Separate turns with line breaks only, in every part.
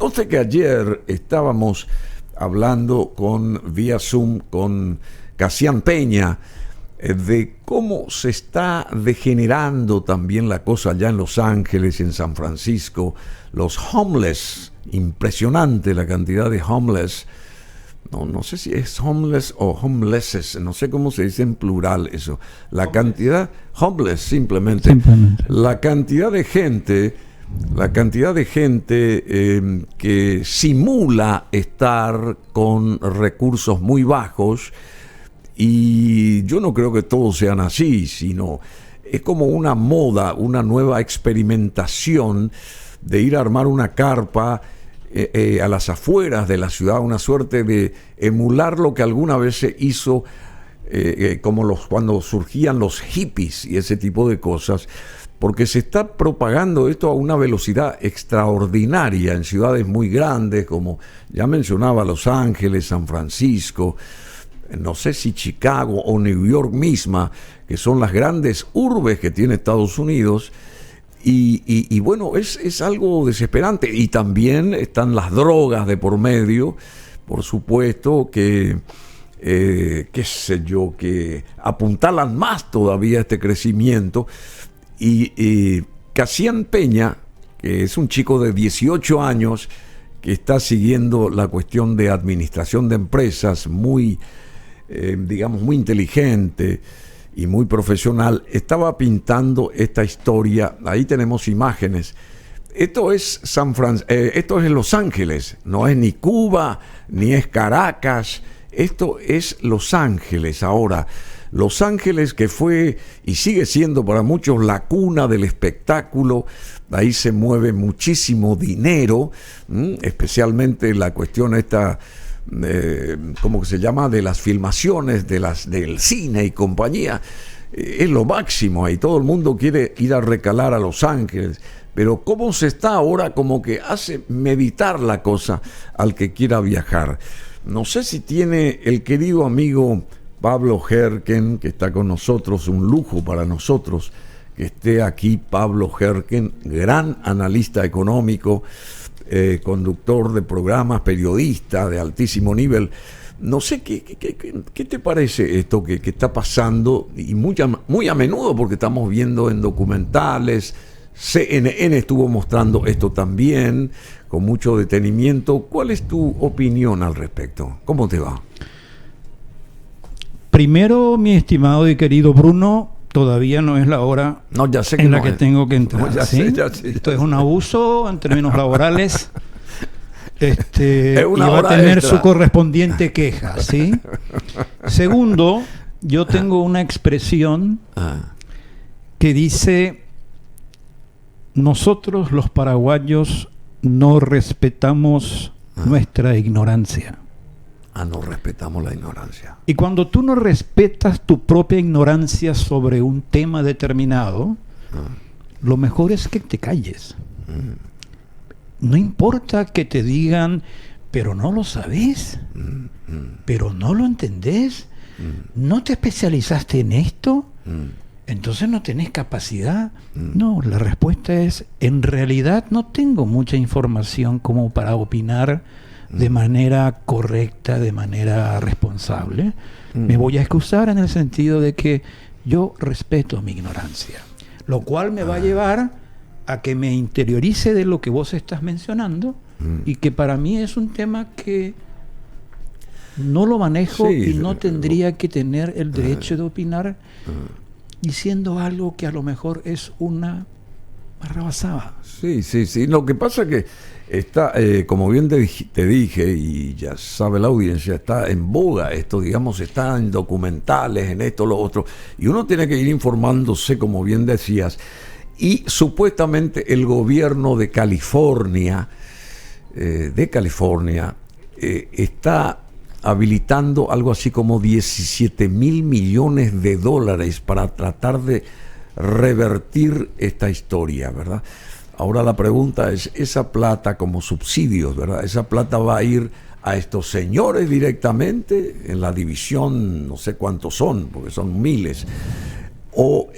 Entonces que ayer estábamos hablando vía Zoom con Cassian Peña de cómo se está degenerando también la cosa allá en Los Ángeles, en San Francisco, los homeless, impresionante la cantidad de homeless, no sé si es homeless o homelesses, no sé cómo se dice en plural eso, la cantidad, homeless simplemente. La cantidad de gente que simula estar con recursos muy bajos, y yo no creo que todos sean así, sino es como una moda, una nueva experimentación de ir a armar una carpa a las afueras de la ciudad, una suerte de emular lo que alguna vez se hizo como cuando surgían los hippies y ese tipo de cosas, porque se está propagando esto a una velocidad extraordinaria en ciudades muy grandes, como ya mencionaba Los Ángeles, San Francisco, no sé si Chicago o New York misma, que son las grandes urbes que tiene Estados Unidos. Y bueno, es algo desesperante. Y también están las drogas de por medio, por supuesto, que qué sé yo, que apuntalan más todavía este crecimiento. Y Cassian Peña, que es un chico de 18 años que está siguiendo la cuestión de administración de empresas, muy inteligente y muy profesional, estaba pintando esta historia. Ahí tenemos imágenes. Esto es esto es Los Ángeles, no es ni Cuba, ni es Caracas, esto es Los Ángeles ahora. Los Ángeles, que fue y sigue siendo para muchos la cuna del espectáculo. Ahí se mueve muchísimo dinero, especialmente la cuestión esta, ¿cómo que se llama?, de las filmaciones, del cine y compañía. Es lo máximo ahí, todo el mundo quiere ir a recalar a Los Ángeles, pero cómo se está ahora, como que hace meditar la cosa al que quiera viajar. No sé si tiene el querido amigo Pablo Herken, que está con nosotros, un lujo para nosotros que esté aquí Pablo Herken, gran analista económico, conductor de programas, periodista de altísimo nivel. No sé, ¿qué te parece esto que está pasando? Y muy a menudo, porque estamos viendo en documentales, CNN estuvo mostrando esto también, con mucho detenimiento. ¿Cuál es tu opinión al respecto? ¿Cómo te va?
Primero, mi estimado y querido Bruno, todavía no es la hora en la que tengo que entrar.
No, ya
¿sí?
sé.
Esto es un abuso en términos laborales. Y
una
va a
hora
tener
extra.
su correspondiente queja, ¿sí? Segundo, yo tengo una expresión que dice: nosotros los paraguayos no respetamos nuestra ignorancia.
No respetamos la ignorancia.
Y cuando tú no respetas tu propia ignorancia sobre un tema determinado, lo mejor es que te calles. No importa que te digan, pero no lo sabes, pero no lo entendés, no te especializaste en esto, entonces no tenés capacidad. No, la respuesta es: en realidad no tengo mucha información como para opinar de manera correcta, de manera responsable. Me voy a excusar en el sentido de que yo respeto mi ignorancia, lo cual me va a llevar a que me interiorice de lo que vos estás mencionando, y que para mí es un tema que no lo manejo y no tendría que tener el derecho de opinar, diciendo algo que a lo mejor es una barrabasada.
Sí. Lo que pasa es que está, como bien te dije, y ya sabe la audiencia, está en boga esto, digamos, está en documentales, en esto, lo otro, y uno tiene que ir informándose, como bien decías. Y supuestamente el gobierno de California, está habilitando algo así como 17,000 millones de dólares para tratar de revertir esta historia, ¿verdad? Ahora la pregunta es, esa plata como subsidios, ¿verdad? Esa plata va a ir a estos señores directamente en la división, no sé cuántos son, porque son miles, o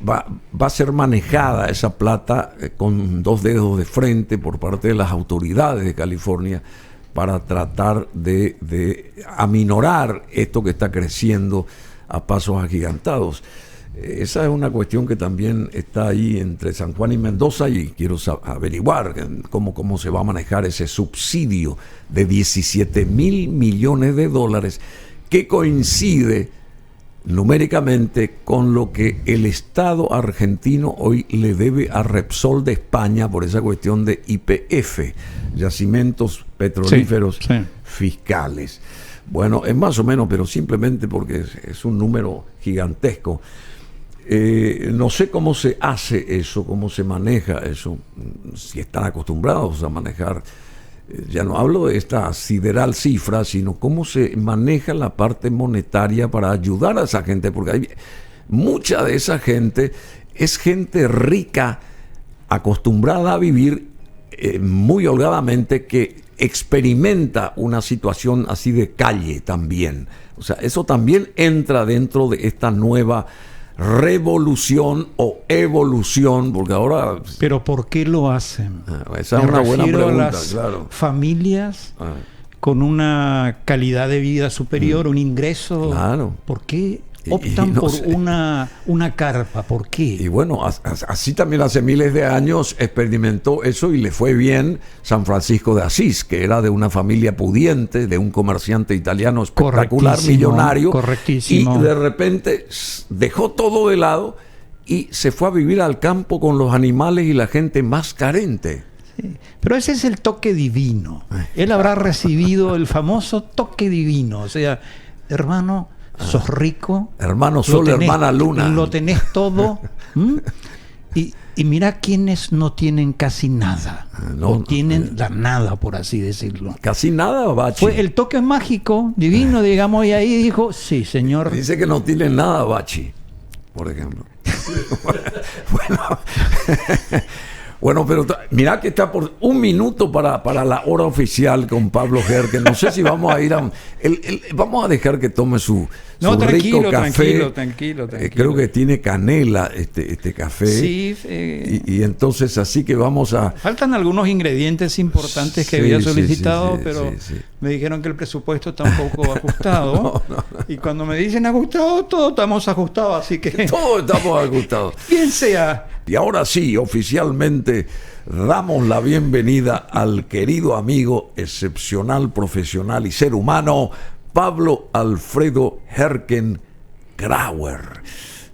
va a ser manejada esa plata con dos dedos de frente por parte de las autoridades de California para tratar de aminorar esto que está creciendo a pasos agigantados. Esa es una cuestión que también está ahí entre San Juan y Mendoza, y quiero averiguar cómo se va a manejar ese subsidio de 17,000 millones de dólares que coincide numéricamente con lo que el Estado argentino hoy le debe a Repsol de España por esa cuestión de YPF, yacimientos petrolíferos fiscales. Bueno, es más o menos, pero simplemente porque es un número gigantesco. No sé cómo se hace eso, cómo se maneja eso, si están acostumbrados a manejar, ya no hablo de esta sideral cifra, sino cómo se maneja la parte monetaria para ayudar a esa gente, porque hay mucha de esa gente es gente rica, acostumbrada a vivir muy holgadamente, que experimenta una situación así de calle también. O sea, eso también entra dentro de esta nueva revolución o evolución, porque ahora...
¿Pero por qué lo hacen?
Esa es una buena pregunta,
a las
claro.
Familias con una calidad de vida superior, un ingreso.
Claro.
¿Por qué optan por una carpa? ¿Por qué?
Y bueno, así también hace miles de años experimentó eso y le fue bien San Francisco de Asís, que era de una familia pudiente, de un comerciante italiano espectacular, millonario,
correctísimo.
Y de repente dejó todo de lado y se fue a vivir al campo con los animales y la gente más carente.
Sí, pero ese es el toque divino. Él habrá recibido el famoso toque divino. O sea, hermano, sos rico,
hermano sol, hermana luna,
lo tenés todo. Y mira quienes no tienen casi nada, o tienen la nada, por así decirlo.
Casi nada, Bachi.
Fue el toque mágico, divino, digamos, y ahí dijo, sí, señor.
Dice que no tienen nada, Bachi, por ejemplo. Bueno, pero mira que está por un minuto para la hora oficial con Pablo Herken. No sé si vamos a ir a... vamos a dejar que tome su rico café.
Tranquilo.
Creo que tiene canela este café.
Sí.
Y entonces así que vamos a...
Faltan algunos ingredientes importantes que había solicitado, pero me dijeron que el presupuesto está un poco ajustado. No. Y cuando me dicen ajustado, todos estamos ajustados, así que...
Todos estamos ajustados.
Bien sea...
Y ahora sí, oficialmente damos la bienvenida al querido amigo, excepcional profesional y ser humano, Pablo Alfredo Herken Grauer.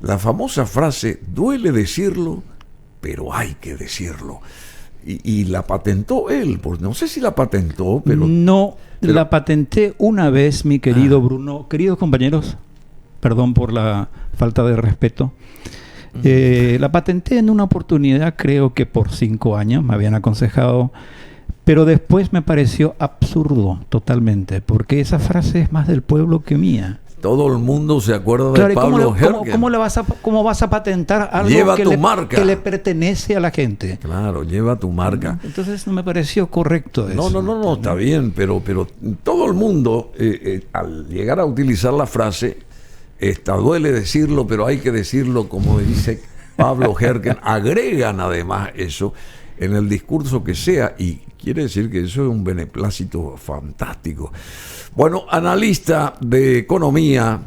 La famosa frase, duele decirlo, pero hay que decirlo. Y la patentó él, pues no sé si la patentó, pero...
No, la patenté una vez, mi querido Bruno. Queridos compañeros, perdón por la falta de respeto. La patenté en una oportunidad, creo que por 5 años, me habían aconsejado, pero después me pareció absurdo totalmente, porque esa frase es más del pueblo que mía.
Todo el mundo se acuerda de Pablo Herken.
¿Cómo vas a patentar algo que le pertenece a la gente?
Claro, lleva tu marca.
Entonces no me pareció correcto eso.
No, está bien, pero todo el mundo, al llegar a utilizar la frase... duele decirlo, pero hay que decirlo, como dice Pablo Herken. Agregan además eso en el discurso que sea, y quiere decir que eso es un beneplácito fantástico. Bueno, analista de economía,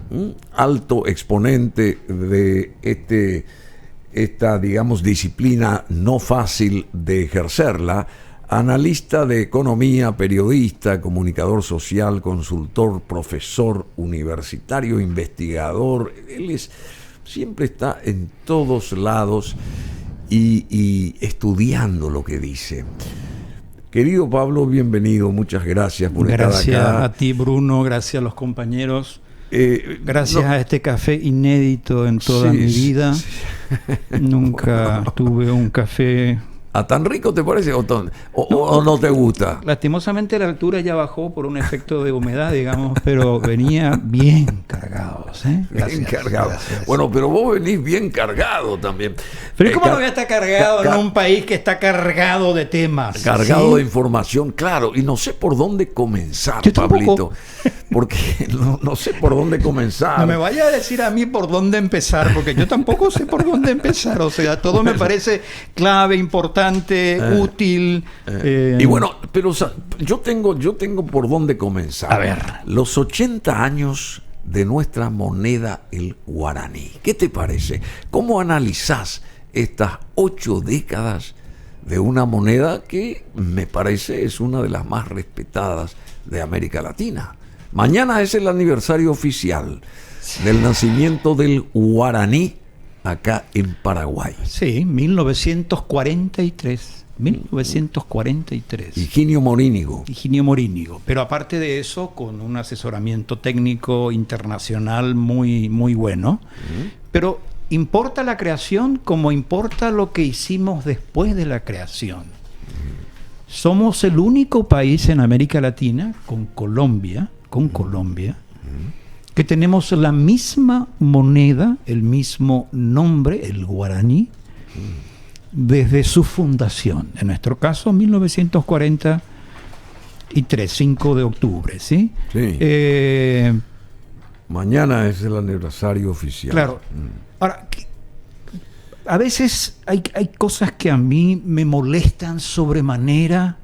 alto exponente de esta, digamos, disciplina no fácil de ejercerla. Analista de economía, periodista, comunicador social, consultor, profesor universitario, investigador. Él siempre está en todos lados y estudiando lo que dice. Querido Pablo, bienvenido. Muchas gracias por estar acá.
Gracias a ti, Bruno. Gracias a los compañeros. Gracias a este café inédito en toda mi vida. Sí. Nunca tuve un café...
¿A tan rico te parece o no te gusta?
Lastimosamente la altura ya bajó por un efecto de humedad, digamos, pero venía bien cargado. cargados, ¿eh? Gracias,
bien cargado.
gracias.
Bueno, pero vos venís bien cargado también.
Pero ¿cómo no voy a estar cargado en un país que está cargado de temas?
Cargado
¿sí?
de información, claro. Y no sé por dónde comenzar,
Yo tampoco.
Pablito. Porque no sé por dónde comenzar.
No me vaya a decir a mí por dónde empezar, porque yo tampoco sé por dónde empezar. O sea, todo me parece clave, importante, útil.
Y bueno, pero o sea, yo tengo por dónde comenzar.
A ver.
Los 80 años de nuestra moneda, el guaraní. ¿Qué te parece? ¿Cómo analizás estas 8 décadas de una moneda que me parece es una de las más respetadas de América Latina? Mañana es el aniversario oficial del nacimiento del guaraní acá en Paraguay.
Sí, 1943. 1943.
Higinio Morínigo.
Higinio Morínigo. Pero aparte de eso, con un asesoramiento técnico internacional muy, muy bueno. Pero importa la creación como importa lo que hicimos después de la creación. Somos el único país en América Latina, con Colombia, que tenemos la misma moneda, el mismo nombre, el guaraní, desde su fundación. En nuestro caso, 1943, 5 de octubre, ¿sí?
Sí. Mañana es el aniversario oficial.
Claro. Ahora, a veces hay cosas que a mí me molestan sobremanera,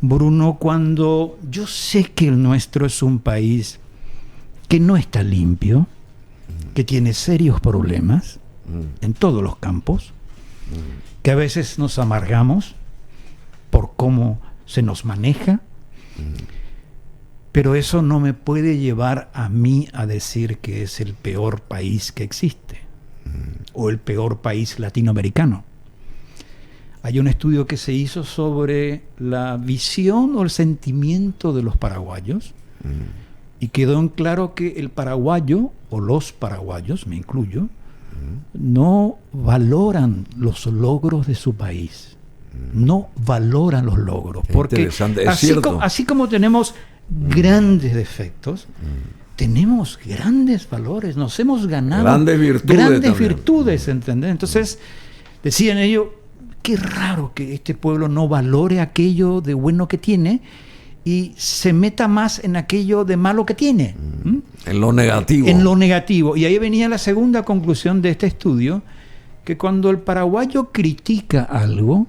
Bruno, cuando yo sé que el nuestro es un país que no está limpio, que tiene serios problemas en todos los campos, que a veces nos amargamos por cómo se nos maneja, pero eso no me puede llevar a mí a decir que es el peor país que existe o el peor país latinoamericano. Hay un estudio que se hizo sobre la visión o el sentimiento de los paraguayos y quedó en claro que el paraguayo, o los paraguayos, me incluyo, no valoran los logros de su país. No valoran los logros. Porque así como tenemos grandes defectos, tenemos grandes valores, nos hemos ganado grandes virtudes, ¿entendés? Entonces, decían ellos, qué raro que este pueblo no valore aquello de bueno que tiene y se meta más en aquello de malo que tiene.
En lo negativo.
En lo negativo. Y ahí venía la segunda conclusión de este estudio, que cuando el paraguayo critica algo,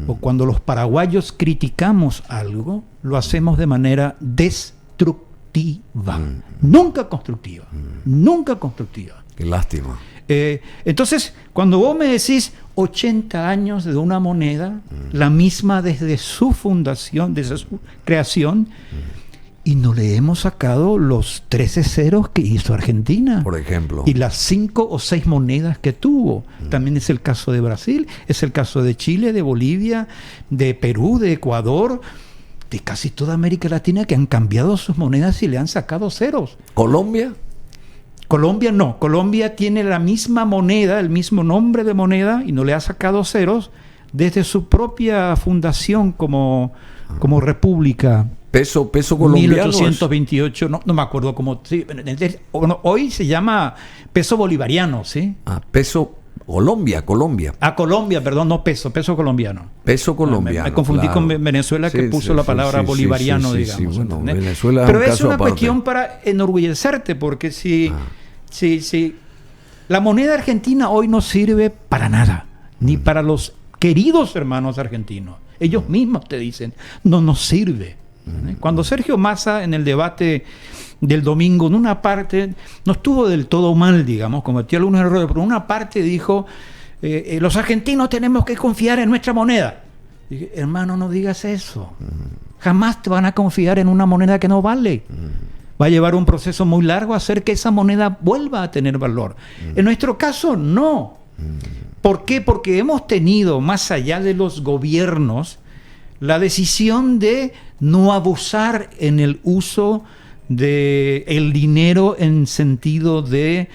o cuando los paraguayos criticamos algo, lo hacemos de manera destructiva. Nunca constructiva. Nunca constructiva.
Qué lástima.
Entonces, cuando vos me decís 80 años de una moneda, la misma desde su fundación, desde su creación, y no le hemos sacado los 13 ceros que hizo Argentina,
por ejemplo,
y las 5 o 6 monedas que tuvo. También es el caso de Brasil, es el caso de Chile, de Bolivia, de Perú, de Ecuador, de casi toda América Latina, que han cambiado sus monedas y le han sacado ceros.
¿Colombia?
Colombia no, Colombia tiene la misma moneda, el mismo nombre de moneda y no le ha sacado ceros desde su propia fundación como república.
Peso colombiano.
1828, no me acuerdo cómo. Sí, hoy se llama peso bolivariano, ¿sí?
Peso Colombia.
Colombia, perdón, no peso colombiano.
Peso colombiano.
Me confundí con Venezuela, que puso la palabra bolivariano, digamos.
Bueno, Venezuela es
pero
un
es
caso
una
aparte.
cuestión para enorgullecerte, porque si la moneda argentina hoy no sirve para nada, ni para los queridos hermanos argentinos. Ellos mismos te dicen, no nos sirve. Cuando Sergio Massa, en el debate del domingo, en una parte, no estuvo del todo mal, digamos, cometió algunos errores, pero en una parte dijo, los argentinos tenemos que confiar en nuestra moneda. Dije, hermano, no digas eso. Jamás te van a confiar en una moneda que no vale. Va a llevar un proceso muy largo a hacer que esa moneda vuelva a tener valor. En nuestro caso, no. ¿Por qué? Porque hemos tenido, más allá de los gobiernos, la decisión de no abusar en el uso del dinero en sentido de,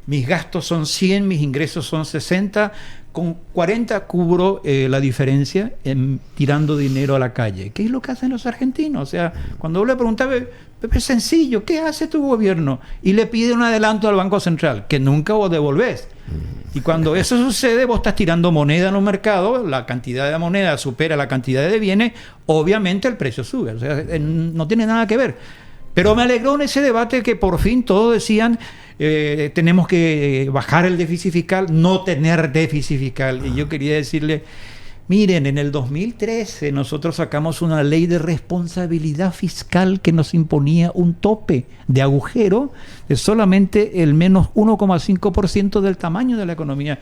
mis gastos son 100, mis ingresos son 60, con 40 cubro la diferencia tirando dinero a la calle. ¿Qué es lo que hacen los argentinos? O sea, cuando vos le preguntaba, es sencillo, ¿qué hace tu gobierno? Y le pide un adelanto al Banco Central, que nunca vos devolvés. Y cuando eso sucede, vos estás tirando moneda en un mercado, la cantidad de moneda supera la cantidad de bienes, obviamente el precio sube. O sea, no tiene nada que ver. Pero me alegró en ese debate que por fin todos decían tenemos que bajar el déficit fiscal, no tener déficit fiscal. Y yo quería decirle, miren, en el 2013 nosotros sacamos una ley de responsabilidad fiscal que nos imponía un tope de agujero de solamente el menos 1,5% del tamaño de la economía.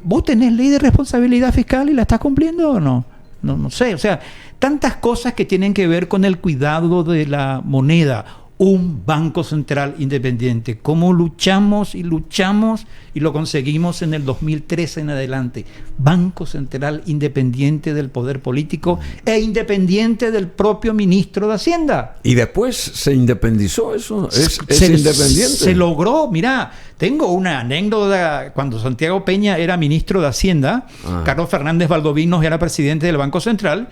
¿Vos tenés ley de responsabilidad fiscal y la estás cumpliendo o no? No sé, o sea, tantas cosas que tienen que ver con el cuidado de la moneda. Un banco central independiente. ¿Cómo luchamos y lo conseguimos en el 2013 en adelante? Banco central independiente del poder político e independiente del propio ministro de Hacienda.
Y después se independizó eso, es independiente.
Se logró, mirá, tengo una anécdota. Cuando Santiago Peña era ministro de Hacienda, Carlos Fernández Valdovinos era presidente del Banco Central.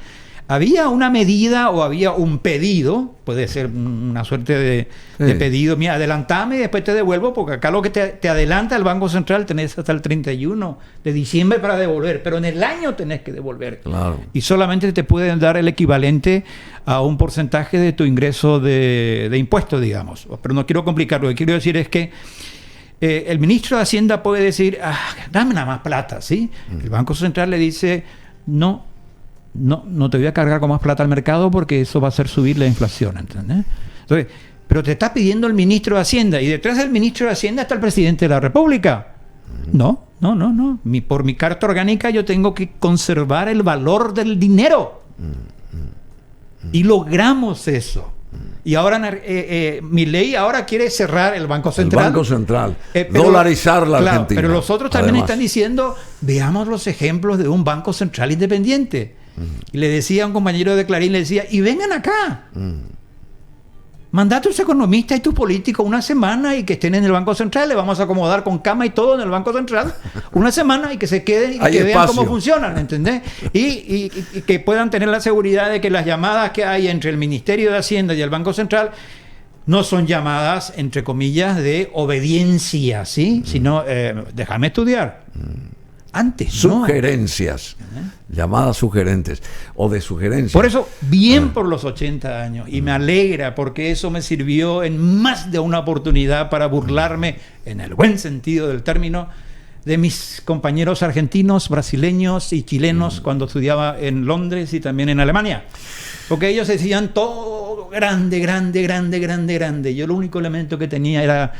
Había una medida o había un pedido, puede ser una suerte de pedido, mira, adelantame y después te devuelvo, porque acá lo que te adelanta el Banco Central tenés hasta el 31 de diciembre para devolver, pero en el año tenés que devolver.
Claro.
Y solamente te pueden dar el equivalente a un porcentaje de tu ingreso de impuestos, digamos. Pero no quiero complicarlo, lo que quiero decir es que el ministro de Hacienda puede decir, dame nada más plata, ¿sí? El Banco Central le dice, no te voy a cargar con más plata al mercado porque eso va a hacer subir la inflación, ¿entendés? Entonces, pero te está pidiendo el ministro de Hacienda y detrás del ministro de Hacienda está el presidente de la República. No. Por mi carta orgánica yo tengo que conservar el valor del dinero. Y logramos eso. Y ahora Milei ahora quiere cerrar el Banco Central.
El Banco Central. Dolarizar la Argentina.
Pero los otros también están diciendo, veamos los ejemplos de un Banco Central independiente. Y le decía a un compañero de Clarín, le decía, y vengan acá. Mandate a tus economistas y tus políticos una semana y que estén en el Banco Central. Le vamos a acomodar con cama y todo en el Banco Central una semana y que se queden y que vean cómo funcionan, ¿entendés? Y que puedan tener la seguridad de que las llamadas que hay entre el Ministerio de Hacienda y el Banco Central no son llamadas, entre comillas, de obediencia, ¿sí? Sino, déjame estudiar. Antes,
sugerencias, llamadas sugerentes o de sugerencias.
Por eso, bien por los 80 años, y me alegra porque eso me sirvió en más de una oportunidad para burlarme, en el buen sentido del término, de mis compañeros argentinos, brasileños y chilenos cuando estudiaba en Londres y también en Alemania. Porque ellos decían todo grande. Yo el único elemento que tenía era: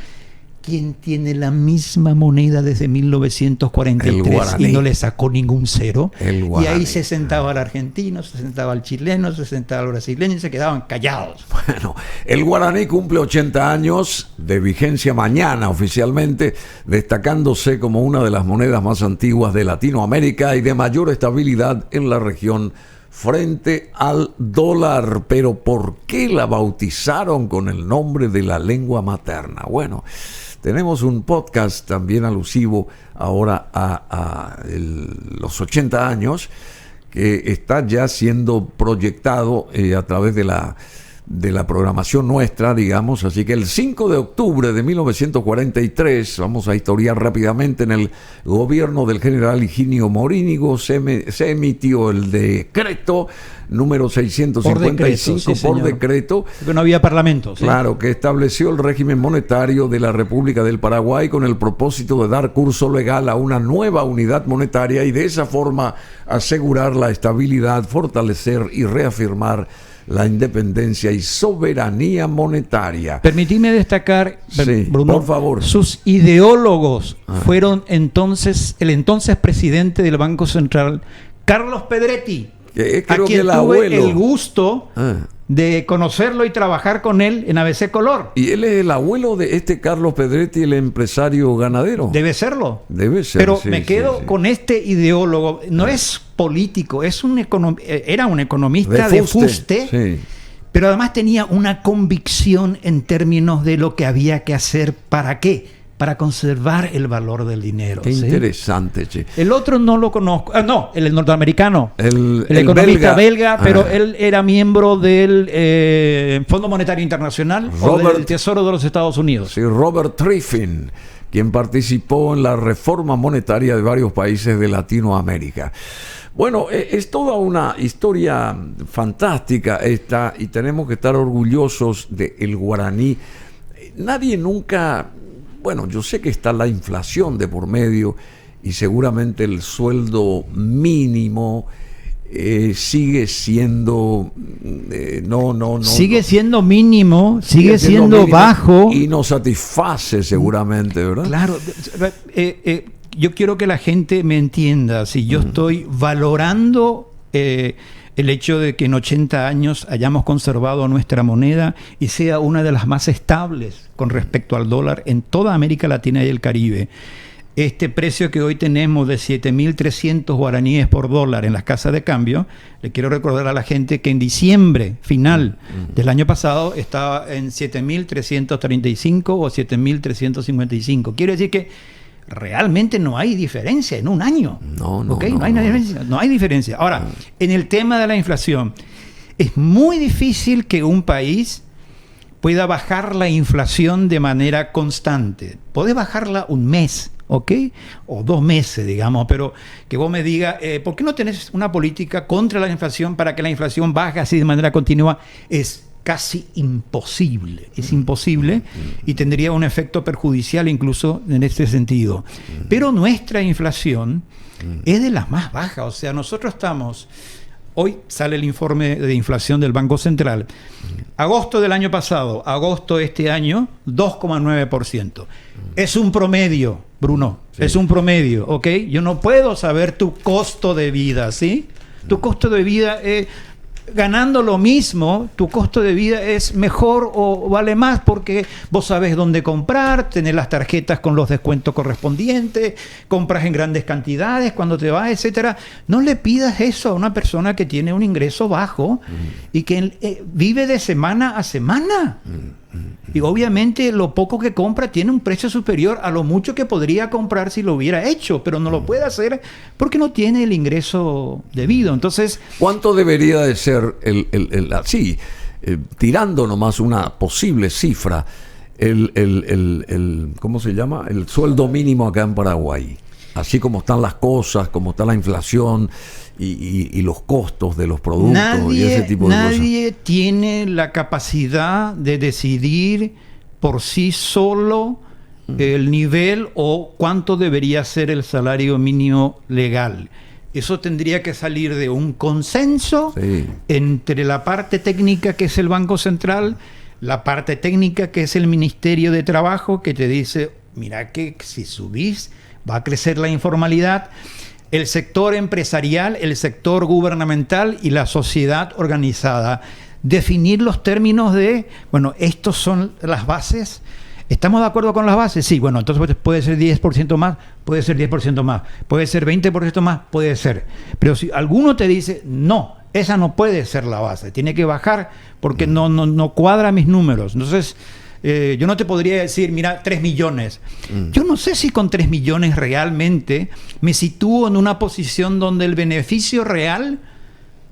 ¿quién tiene la misma moneda desde 1943 y no le sacó ningún cero? Y ahí se sentaba el argentino, se sentaba el chileno, se sentaba el brasileño y se quedaban callados.
Bueno, el guaraní cumple 80 años de vigencia mañana oficialmente, destacándose como una de las monedas más antiguas de Latinoamérica y de mayor estabilidad en la región frente al dólar. Pero ¿por qué la bautizaron con el nombre de la lengua materna? Bueno, tenemos un podcast también alusivo ahora a los 80 años que está ya siendo proyectado a través de la programación nuestra, digamos. Así que el 5 de octubre de 1943, vamos a historiar rápidamente, en el gobierno del general Higinio Morínigo se emitió el decreto número 655 por decreto.
Porque no había parlamento. ¿Sí?
Claro, que estableció el régimen monetario de la República del Paraguay con el propósito de dar curso legal a una nueva unidad monetaria y de esa forma asegurar la estabilidad, fortalecer y reafirmar la independencia y soberanía monetaria.
Permitime destacar,
sí,
Bruno,
por favor.
Sus ideólogos fueron el entonces presidente del Banco Central, Carlos Pedretti, a quien tuve el gusto de conocerlo y trabajar con él en ABC Color.
¿Y él es el abuelo de este Carlos Pedretti, el empresario ganadero?
Debe serlo.
Debe ser.
Pero me quedo con este ideólogo. No es político, era un economista de fuste,
sí.
Pero además tenía una convicción en términos de lo que había que hacer. ¿Para qué? para conservar el valor del dinero.
Qué
¿sí?
interesante, che.
El otro no lo conozco. No, el norteamericano.
El
economista belga, pero él era miembro del Fondo Monetario Internacional o del Tesoro de los Estados Unidos.
Sí, Robert Triffin, quien participó en la reforma monetaria de varios países de Latinoamérica. Bueno, es toda una historia fantástica esta, y tenemos que estar orgullosos del guaraní. Nadie nunca... Bueno, yo sé que está la inflación de por medio y seguramente el sueldo mínimo sigue siendo
sigue siendo mínimo, sigue siendo mínimo, bajo
y no satisface seguramente, ¿verdad?
Claro. Yo quiero que la gente me entienda. Si yo estoy valorando el hecho de que en 80 años hayamos conservado nuestra moneda y sea una de las más estables con respecto al dólar en toda América Latina y el Caribe. Este precio que hoy tenemos de 7.300 guaraníes por dólar en las casas de cambio, le quiero recordar a la gente que en diciembre final del año pasado estaba en 7.335 o 7.355. Quiero decir que realmente no hay diferencia en un año. No hay diferencia. Ahora, en el tema de la inflación, es muy difícil que un país pueda bajar la inflación de manera constante. Podés bajarla un mes, ¿ok? O 2 meses, digamos, pero que vos me digas, ¿por qué no tenés una política contra la inflación para que la inflación baje así de manera continua? Es casi imposible, es imposible y tendría un efecto perjudicial incluso en este sentido. Pero nuestra inflación es de las más bajas, o sea, nosotros estamos, hoy sale el informe de inflación del Banco Central, agosto del año pasado, agosto de este año, 2,9%. Es un promedio, Bruno, es un promedio, ¿ok? Yo no puedo saber tu costo de vida, ¿sí? Tu costo de vida es... Ganando lo mismo, tu costo de vida es mejor o vale más porque vos sabés dónde comprar, tenés las tarjetas con los descuentos correspondientes, compras en grandes cantidades cuando te vas, etcétera. No le pidas eso a una persona que tiene un ingreso bajo y que vive de semana a semana. Y obviamente lo poco que compra tiene un precio superior a lo mucho que podría comprar si lo hubiera hecho, pero no lo puede hacer porque no tiene el ingreso debido. Entonces,
¿cuánto debería de ser tirando nomás una posible cifra, ¿cómo se llama? El sueldo mínimo acá en Paraguay? Así como están las cosas, como está la inflación y los costos de los productos y ese tipo de cosas.
Nadie tiene la capacidad de decidir por sí solo el nivel o cuánto debería ser el salario mínimo legal. Eso tendría que salir de un consenso entre la parte técnica, que es el Banco Central, la parte técnica, que es el Ministerio de Trabajo, que te dice, mira que si subís va a crecer la informalidad, el sector empresarial, el sector gubernamental y la sociedad organizada. Definir los términos de, bueno, estos son las bases. ¿Estamos de acuerdo con las bases? Sí, bueno, entonces puede ser 10% más, puede ser 10% más, puede ser 20% más, puede ser. Pero si alguno te dice, no, esa no puede ser la base, tiene que bajar porque no cuadra mis números. Entonces, yo no te podría decir, mira, 3 millones. Yo no sé si con 3 millones realmente me sitúo en una posición donde el beneficio real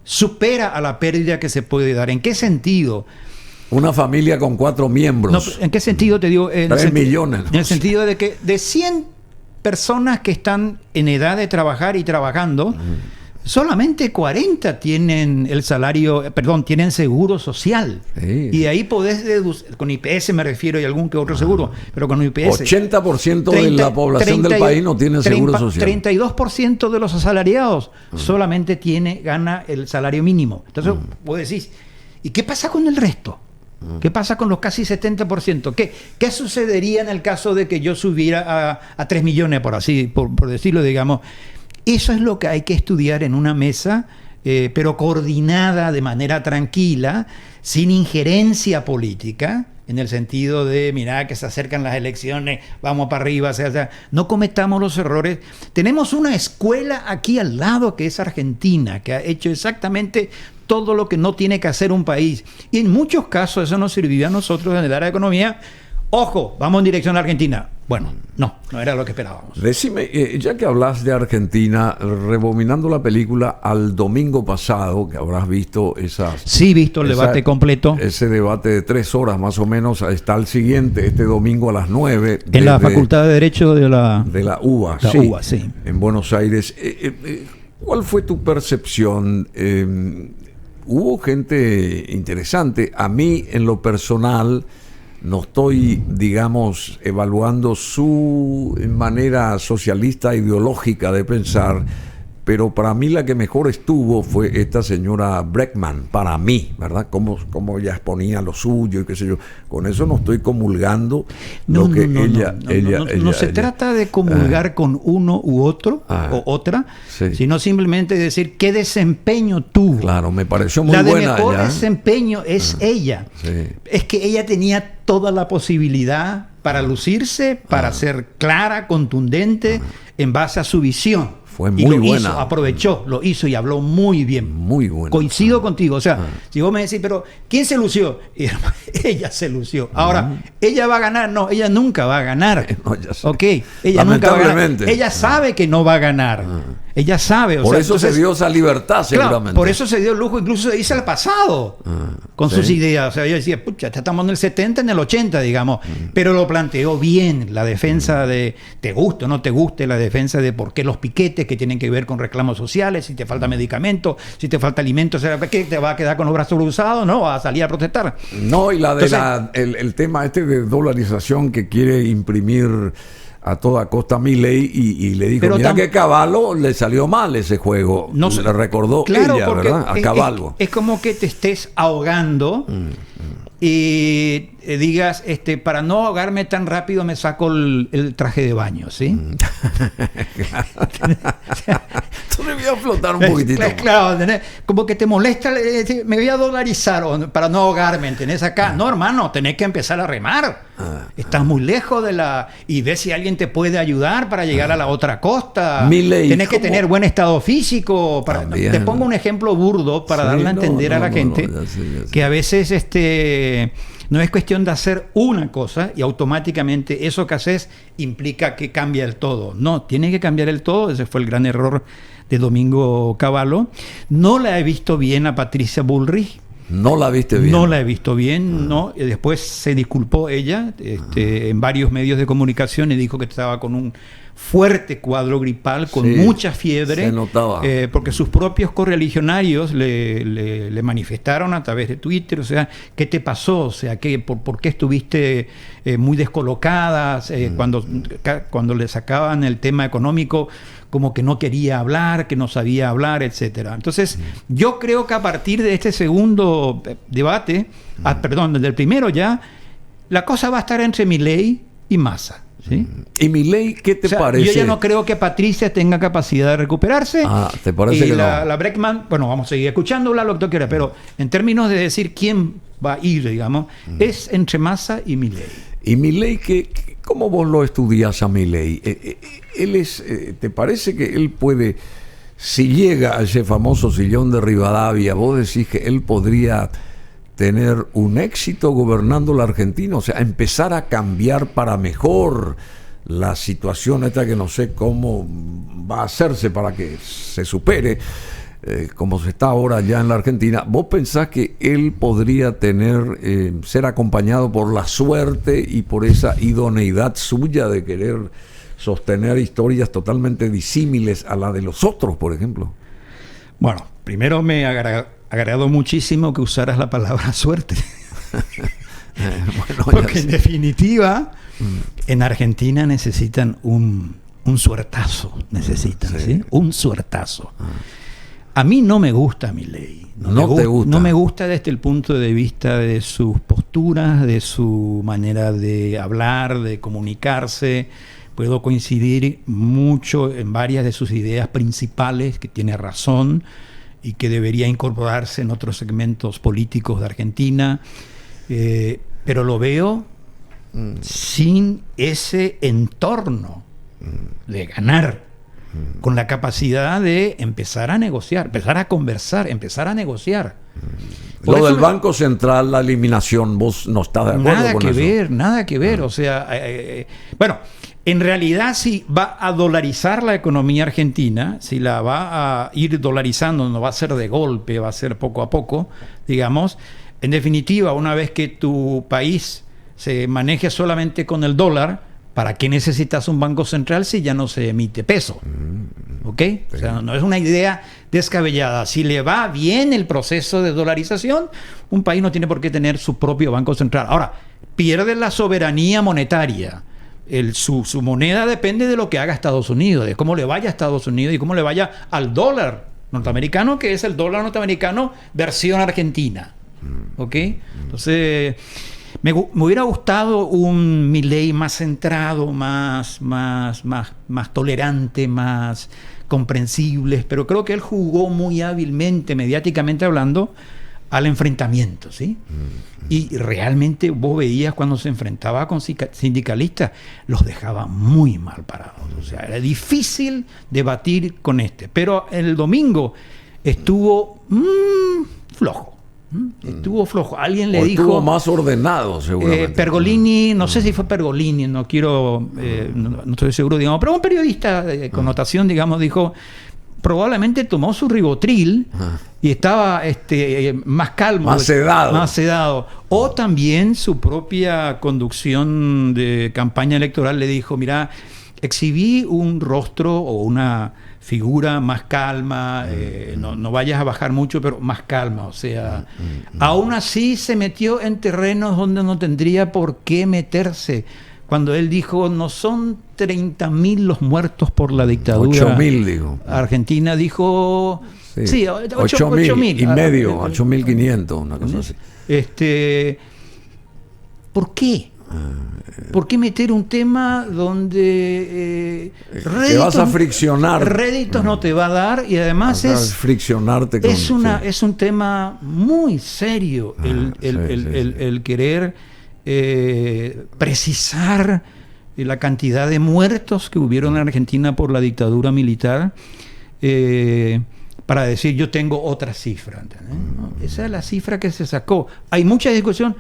supera a la pérdida que se puede dar. ¿En qué sentido?
Una familia con 4 miembros.
No, ¿en qué sentido te digo?
3 millones.
En el sentido de que de 100 personas que están en edad de trabajar y trabajando, solamente 40 tienen el salario, tienen seguro social. Sí. Y ahí podés deducir, con IPS me refiero y algún que otro seguro, pero con IPS.
80% de la población del país no tiene seguro social.
32% de los asalariados solamente gana el salario mínimo. Entonces, vos decís, ¿y qué pasa con el resto? ¿Qué pasa con los casi 70%? ¿Qué sucedería en el caso de que yo subiera a 3 millones, por decirlo, digamos? Eso es lo que hay que estudiar en una mesa, pero coordinada de manera tranquila, sin injerencia política, en el sentido de, mirá, que se acercan las elecciones, vamos para arriba, o sea, no cometamos los errores. Tenemos una escuela aquí al lado que es Argentina, que ha hecho exactamente todo lo que no tiene que hacer un país. Y en muchos casos eso nos sirvió a nosotros en el área de economía. ojo, vamos en dirección a Argentina. Bueno, no era lo que esperábamos.
Decime, ya que hablas de Argentina, rebobinando la película al domingo pasado, que habrás visto esas...
Sí, visto el debate completo.
Ese debate de 3 horas más o menos, está el siguiente, este domingo a las 9.
En la Facultad de Derecho de la
UBA,
la
sí,
UBA, sí.
En Buenos Aires. ¿Cuál fue tu percepción? Hubo gente interesante. A mí, en lo personal... No estoy, digamos, evaluando su manera socialista ideológica de pensar, pero para mí la que mejor estuvo fue esta señora Bregman, para mí, ¿verdad? Cómo ella exponía lo suyo y qué sé yo. Con eso no estoy comulgando lo que ella...
No se trata de comulgar con uno u otro o otra,
sí,
sino simplemente decir qué desempeño tuvo.
Claro, me pareció muy
buena. La de
buena,
mejor desempeño es ella.
Sí.
Es que ella tenía toda la posibilidad para lucirse, para ser clara, contundente, en base a su visión.
Fue muy buena.
Aprovechó, lo hizo y habló muy bien.
Muy buena.
Coincido contigo. O sea, si vos me decís, pero ¿quién se lució? Ella se lució. Ahora, ¿ella va a ganar? No, ella nunca va a ganar.
No, ya sé.
Ok, ella nunca va a ganar. Ella sabe que no va a ganar. Ella sabe.
Por eso entonces, se dio esa libertad, seguramente.
Claro, por eso se dio el lujo, incluso se hizo el pasado con sus ideas. O sea, yo decía, pucha, ya estamos en el 70, en el 80, digamos. Pero lo planteó bien, la defensa de, te guste o no te guste, la defensa de por qué los piquetes que tienen que ver con reclamos sociales, si te falta medicamento, si te falta alimentos, ¿qué te va a quedar con los brazos cruzados? No, va a salir a protestar.
No, y el tema este de dolarización que quiere imprimir a toda costa Milei y le dijo, mira que Cavallo le salió mal ese juego. No, le recordó ella, ¿verdad? A Cavallo.
Es como que te estés ahogando y digas, para no ahogarme tan rápido me saco el traje de baño, ¿sí?
Tú debías flotar un poquitito.
Claro, como que te molesta, me voy a dolarizar para no ahogarme, ¿entendés? Acá, no, hermano, tenés que empezar a remar. Estás muy lejos de y ves si alguien te puede ayudar para llegar a la otra costa. Tenés que tener buen estado físico. Te pongo un ejemplo burdo para darle a entender a la gente que a veces no es cuestión de hacer una cosa y automáticamente eso que haces implica que cambia el todo. No, tiene que cambiar el todo. Ese fue el gran error de Domingo Cavallo. No la he visto bien a Patricia Bullrich.
¿No la viste bien?
No la he visto bien, no. Después se disculpó ella en varios medios de comunicación y dijo que estaba con un fuerte cuadro gripal, con mucha fiebre.
Se notaba.
Porque sus propios correligionarios le manifestaron a través de Twitter, o sea, ¿qué te pasó? O sea, ¿por qué estuviste muy descolocada? Cuando le sacaban el tema económico, como que no quería hablar, que no sabía hablar, etcétera. Entonces, yo creo que a partir de este segundo debate, del primero ya, la cosa va a estar entre Milei y Massa. ¿Sí?
¿Y Milei qué te parece?
Yo ya no creo que Patricia tenga capacidad de recuperarse.
¿te parece
y
que
la Bregman, bueno, vamos a seguir escuchándola, lo que tú quieras, pero en términos de decir quién va a ir, digamos, es entre Massa y Milei.
¿Y Milei cómo vos lo estudias a Milei? ¿Te parece que él puede, si llega a ese famoso sillón de Rivadavia, vos decís que él podría tener un éxito gobernando la Argentina? O sea, empezar a cambiar para mejor la situación esta que no sé cómo va a hacerse para que se supere, como se está ahora ya en la Argentina. ¿Vos pensás que él podría ser acompañado por la suerte y por esa idoneidad suya de querer sostener historias totalmente disímiles a la de los otros, por ejemplo?
Bueno, primero me agradó muchísimo que usaras la palabra suerte. Porque en definitiva, en Argentina necesitan un suertazo. ¿Sí? Un suertazo. A mí no me gusta Milei. No me gusta desde el punto de vista de sus posturas, de su manera de hablar, de comunicarse. Puedo coincidir mucho en varias de sus ideas principales, que tiene razón y que debería incorporarse en otros segmentos políticos de Argentina, pero lo veo sin ese entorno de ganar, con la capacidad de empezar a negociar, empezar a conversar, empezar a negociar. Por
Lo
eso
del Banco Central, la eliminación, vos no estás de acuerdo
nada
con
que
eso.
ver, nada que ver. O sea, bueno, en realidad si va a dolarizar la economía argentina, si la va a ir dolarizando, no va a ser de golpe, va a ser poco a poco, digamos. En definitiva, una vez que tu país se maneje solamente con el dólar, ¿para qué necesitas un banco central si ya no se emite peso? ¿Ok? O sea, no es una idea descabellada. Si le va bien el proceso de dolarización, un país no tiene por qué tener su propio banco central. Ahora, pierde la soberanía monetaria. Su moneda depende de lo que haga Estados Unidos, de cómo le vaya a Estados Unidos y cómo le vaya al dólar norteamericano, que es el dólar norteamericano versión argentina. ¿Ok? Entonces, me hubiera gustado un Milei más centrado, más tolerante, más comprensible, pero creo que él jugó muy hábilmente, mediáticamente hablando, al enfrentamiento, ¿sí? Y realmente vos veías cuando se enfrentaba con sindicalistas, los dejaba muy mal parados. O sea, era difícil debatir con este. Pero el domingo estuvo flojo. Estuvo flojo. Alguien le dijo...
Estuvo más ordenado, seguramente.
Pergolini, no sé si fue Pergolini, no quiero... no estoy seguro, digamos, pero un periodista de connotación, digamos, dijo... Probablemente tomó su ribotril y estaba más calmo,
más
sedado. O también su propia conducción de campaña electoral le dijo, mira, exhibí un rostro o una figura más calma, no vayas a bajar mucho, pero más calma. O sea, aún así se metió en terrenos donde no tendría por qué meterse. Cuando él dijo, no son 30.000 los muertos por la dictadura
8.000, digo.
Argentina, dijo... Sí,
8.000 y medio, 8.500, una cosa así.
¿Por qué? ¿Por qué meter un tema donde
que vas a friccionar?
Réditos no te va a dar, y además
friccionarte con,
es un tema muy serio el querer precisar la cantidad de muertos que hubieron en Argentina por la dictadura militar, para decir yo tengo otra cifra, ¿no? Esa es la cifra que se sacó. Hay mucha discusión,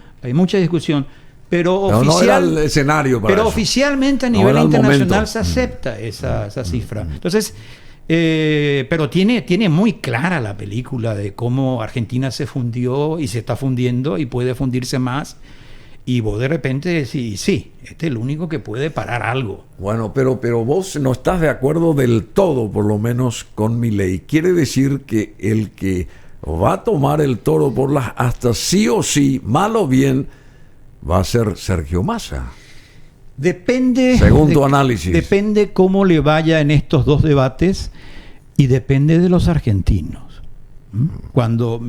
pero
no era el escenario para eso.
Oficialmente a nivel internacional se acepta esa cifra. Entonces, pero tiene muy clara la película de cómo Argentina se fundió y se está fundiendo y puede fundirse más. Y vos de repente decís, sí, este es el único que puede parar algo.
Bueno, pero vos no estás de acuerdo del todo, por lo menos, con Milei. Quiere decir que el que va a tomar el toro por las astas, sí o sí, mal o bien, va a ser Sergio Massa.
Depende...
Según tu análisis.
Depende cómo le vaya en estos dos debates y depende de los argentinos. Cuando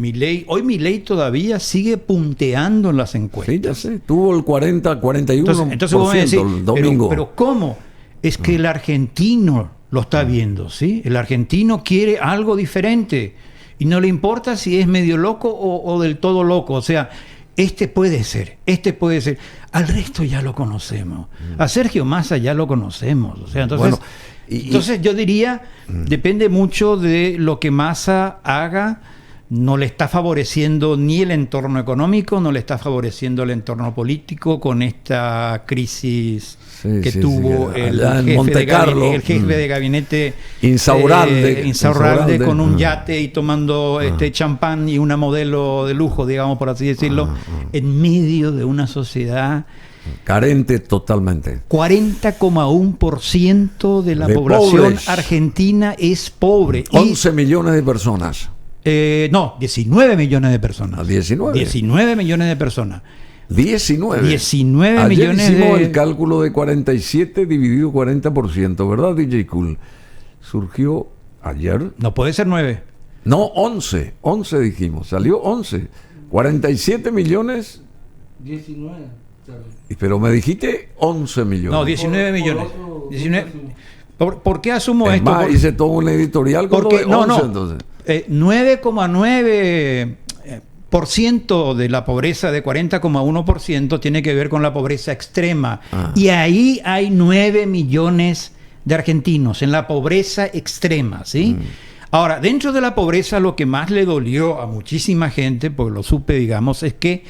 hoy Milei todavía sigue punteando en las encuestas.
Sí, ya sé, tuvo el 41%
entonces vos me decís,
el domingo.
Pero ¿cómo? Es que el argentino lo está viendo, ¿sí? El argentino quiere algo diferente y no le importa si es medio loco o del todo loco. O sea, este puede ser. Al resto ya lo conocemos. A Sergio Massa ya lo conocemos. O sea, entonces... Bueno, entonces yo diría, depende mucho de lo que Massa haga. No le está favoreciendo ni el entorno económico, no le está favoreciendo el entorno político con esta crisis que tuvo el jefe de gabinete Insaurralde con un yate y tomando champán y una modelo de lujo, digamos, por así decirlo, en medio de una sociedad
carente totalmente.
40,1% de la población
pobres.
Argentina es pobre.
11 millones de personas.
19 millones de personas. 19 millones de personas.
19
Ayer millones
hicimos el cálculo de 47 dividido 40%, ¿verdad, DJ Cool? Surgió ayer.
No puede ser 9.
No, 11 dijimos. Salió 11. 47 millones.
19.
Pero me dijiste 11 millones.
No, 19 millones. 19. ¿Por qué asumo esto?
Más, hice todo un editorial con
porque,
11, entonces.
9,9% de la pobreza de 40,1% tiene que ver con la pobreza extrema. Y ahí hay 9 millones de argentinos en la pobreza extrema, ¿sí? Ahora, dentro de la pobreza, lo que más le dolió a muchísima gente, porque lo supe, digamos, es que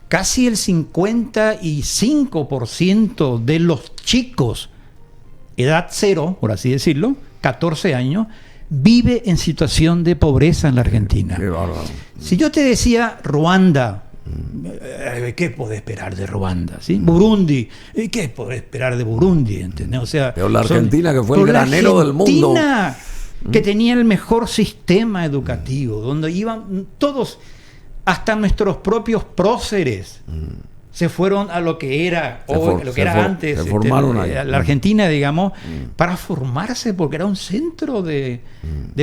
casi el 55% de los chicos, edad cero, por así decirlo, 14 años, vive en situación de pobreza en la Argentina.
Qué bárbaro.
Si yo te decía Ruanda, ¿qué podés esperar de Ruanda? ¿Sí? Burundi, ¿qué podés esperar de Burundi? ¿Entendés? O sea,
pero la Argentina, que fue el granero del mundo,
que tenía el mejor sistema educativo, donde iban todos, hasta nuestros propios próceres, se fueron a lo que era antes,
se formaron ahí.
La Argentina, digamos, para formarse, porque era un centro de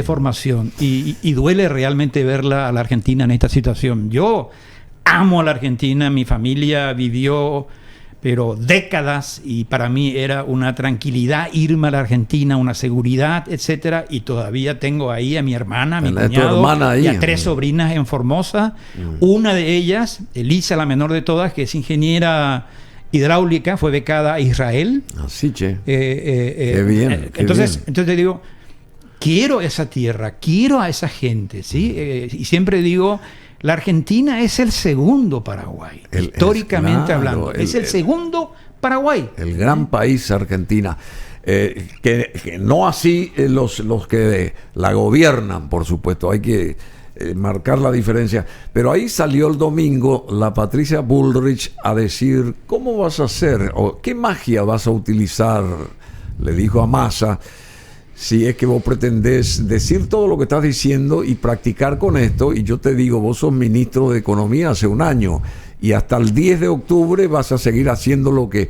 formación. Y duele realmente verla a la Argentina en esta situación. Yo amo a la Argentina, mi familia vivió, pero décadas, y para mí era una tranquilidad irme a la Argentina, una seguridad, etcétera, y todavía tengo ahí a mi hermana, a mi cuñado y a 3 sobrinas en Formosa. Una de ellas, Elisa, la menor de todas, que es ingeniera hidráulica, fue becada a Israel.
Así, che. Qué bien.
Entonces digo, quiero esa tierra, quiero a esa gente, ¿sí? Y siempre digo, la Argentina es el segundo Paraguay, históricamente hablando. Es el segundo Paraguay.
El gran país Argentina. Que no así los que la gobiernan, por supuesto. Hay que marcar la diferencia. Pero ahí salió el domingo la Patricia Bullrich a decir, ¿cómo vas a hacer? ¿O qué magia vas a utilizar? Le dijo a Massa. Si es que vos pretendés decir todo lo que estás diciendo y practicar con esto, y yo te digo, vos sos ministro de Economía hace un año, y hasta el 10 de octubre vas a seguir haciendo lo que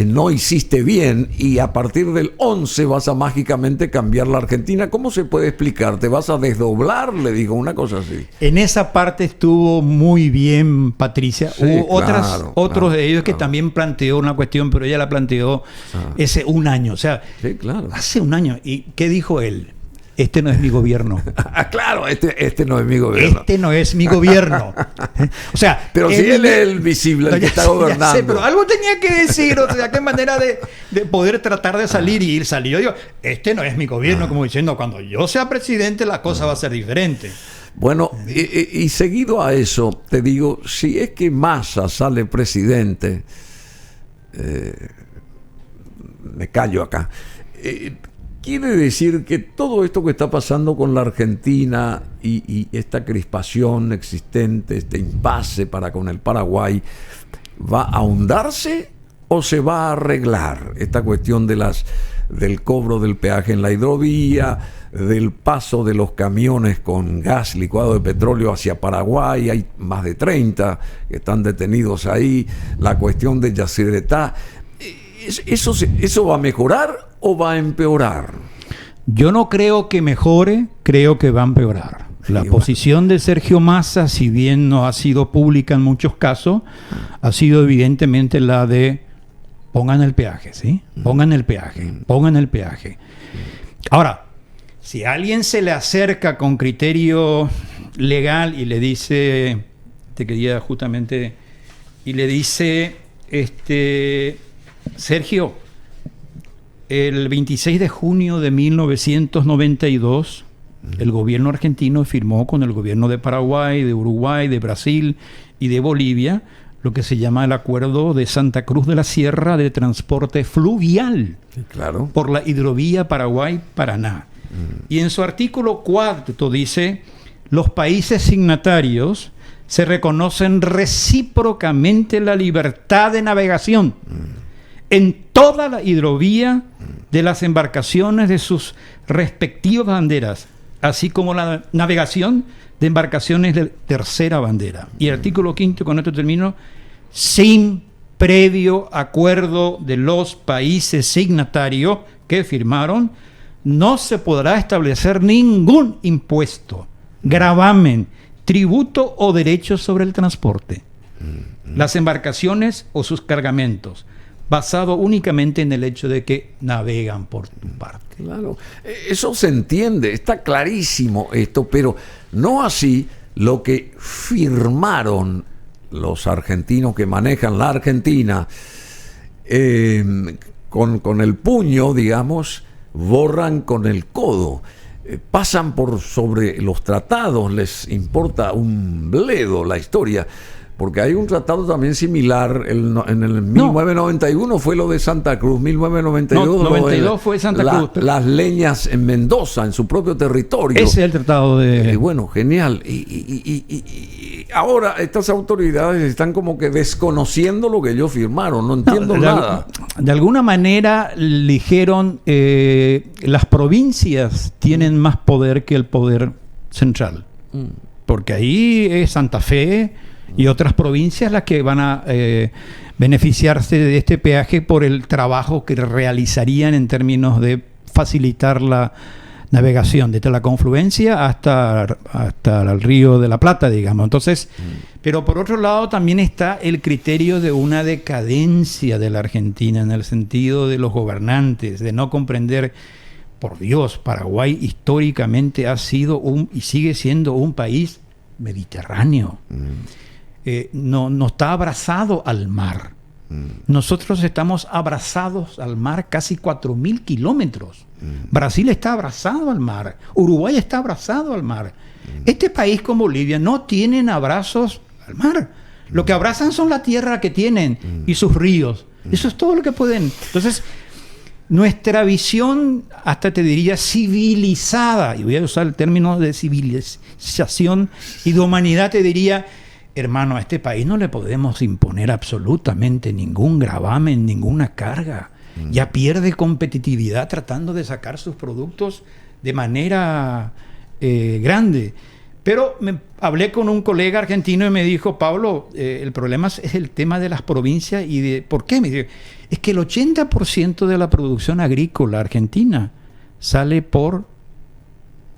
no hiciste bien, y a partir del 11 vas a mágicamente cambiar la Argentina. ¿Cómo se puede explicar? ¿Te vas a desdoblar? Le digo, una cosa así.
En esa parte estuvo muy bien Patricia. Sí, hubo otros de ellos que también planteó una cuestión, pero ella la planteó ese un año. O sea, sí, hace un año. ¿Y qué dijo él? Este no es mi gobierno.
Claro, este no es mi gobierno.
Este no es mi gobierno. O sea,
pero si él es el visible, el que está gobernando.
Sé, pero algo tenía que decir, o sea, qué manera de poder tratar de salir y ir. Salió, digo, este no es mi gobierno, como diciendo, cuando yo sea presidente la cosa va a ser diferente.
Bueno, y seguido a eso, te digo, si es que Massa sale presidente, me callo acá, quiere decir que todo esto que está pasando con la Argentina y esta crispación existente, este impasse para con el Paraguay, ¿va a ahondarse o se va a arreglar? Esta cuestión del cobro del peaje en la hidrovía, del paso de los camiones con gas licuado de petróleo hacia Paraguay, hay más de 30 que están detenidos ahí, la cuestión de Yacyretá. ¿Eso va a mejorar o va a empeorar?
Yo no creo que mejore, creo que va a empeorar. La posición de Sergio Massa, si bien no ha sido pública en muchos casos, ha sido evidentemente la de pongan el peaje, ¿sí? Pongan el peaje, pongan el peaje. Ahora, si alguien se le acerca con criterio legal y le dice, y le dice, Sergio, el 26 de junio de 1992, el gobierno argentino firmó con el gobierno de Paraguay, de Uruguay, de Brasil y de Bolivia lo que se llama el Acuerdo de Santa Cruz de la Sierra de transporte fluvial,
sí, claro,
por la hidrovía Paraguay-Paraná. Y en su artículo 4 dice, los países signatarios se reconocen recíprocamente la libertad de navegación en toda la hidrovía de las embarcaciones de sus respectivas banderas, así como la navegación de embarcaciones de tercera bandera. Y el artículo 5, con esto termino, sin previo acuerdo de los países signatarios que firmaron, no se podrá establecer ningún impuesto, gravamen, tributo o derecho sobre el transporte, las embarcaciones o sus cargamentos, basado únicamente en el hecho de que navegan por tu parte.
Claro, eso se entiende, está clarísimo esto, pero no así lo que firmaron los argentinos que manejan la Argentina, con el puño, digamos, borran con el codo. pasan por sobre los tratados, les importa un bledo la historia. Porque hay un tratado también similar en el 1991 fue lo de Santa Cruz, 1992
92 fue Santa Cruz.
Las leñas en Mendoza, en su propio territorio.
Ese es el tratado de...
bueno, genial. Y ahora estas autoridades están como que desconociendo lo que ellos firmaron, no entiendo nada.
De alguna manera le dijeron, las provincias tienen más poder que el poder central. Porque ahí es Santa Fe y otras provincias las que van a beneficiarse de este peaje por el trabajo que realizarían en términos de facilitar la navegación desde la confluencia hasta el río de la Plata, digamos. Entonces, pero por otro lado también está el criterio de una decadencia de la Argentina en el sentido de los gobernantes, de no comprender, por Dios, Paraguay históricamente ha sido y sigue siendo un país mediterráneo. No está abrazado al mar. Nosotros estamos abrazados al mar casi 4.000 kilómetros. Brasil está abrazado al mar. Uruguay está abrazado al mar. Este país con Bolivia no tienen abrazos al mar. Lo que abrazan son la tierra que tienen y sus ríos. Eso es todo lo que pueden. Entonces, nuestra visión, hasta te diría civilizada, y voy a usar el término de civilización y de humanidad, te diría, hermano, a este país no le podemos imponer absolutamente ningún gravamen, ninguna carga. Ya pierde competitividad tratando de sacar sus productos de manera grande. Pero hablé con un colega argentino y me dijo, Pablo, el problema es el tema de las provincias y de... ¿Por qué? Me dijo, es que el 80% de la producción agrícola argentina sale por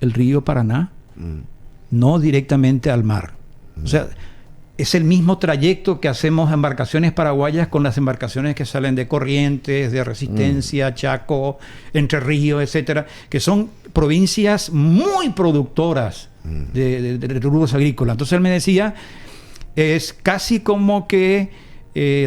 el río Paraná, no directamente al mar. O sea, es el mismo trayecto que hacemos embarcaciones paraguayas con las embarcaciones que salen de Corrientes, de Resistencia, Chaco, Entre Ríos, etcétera, que son provincias muy productoras de rubros agrícolas. Entonces él me decía, es casi como que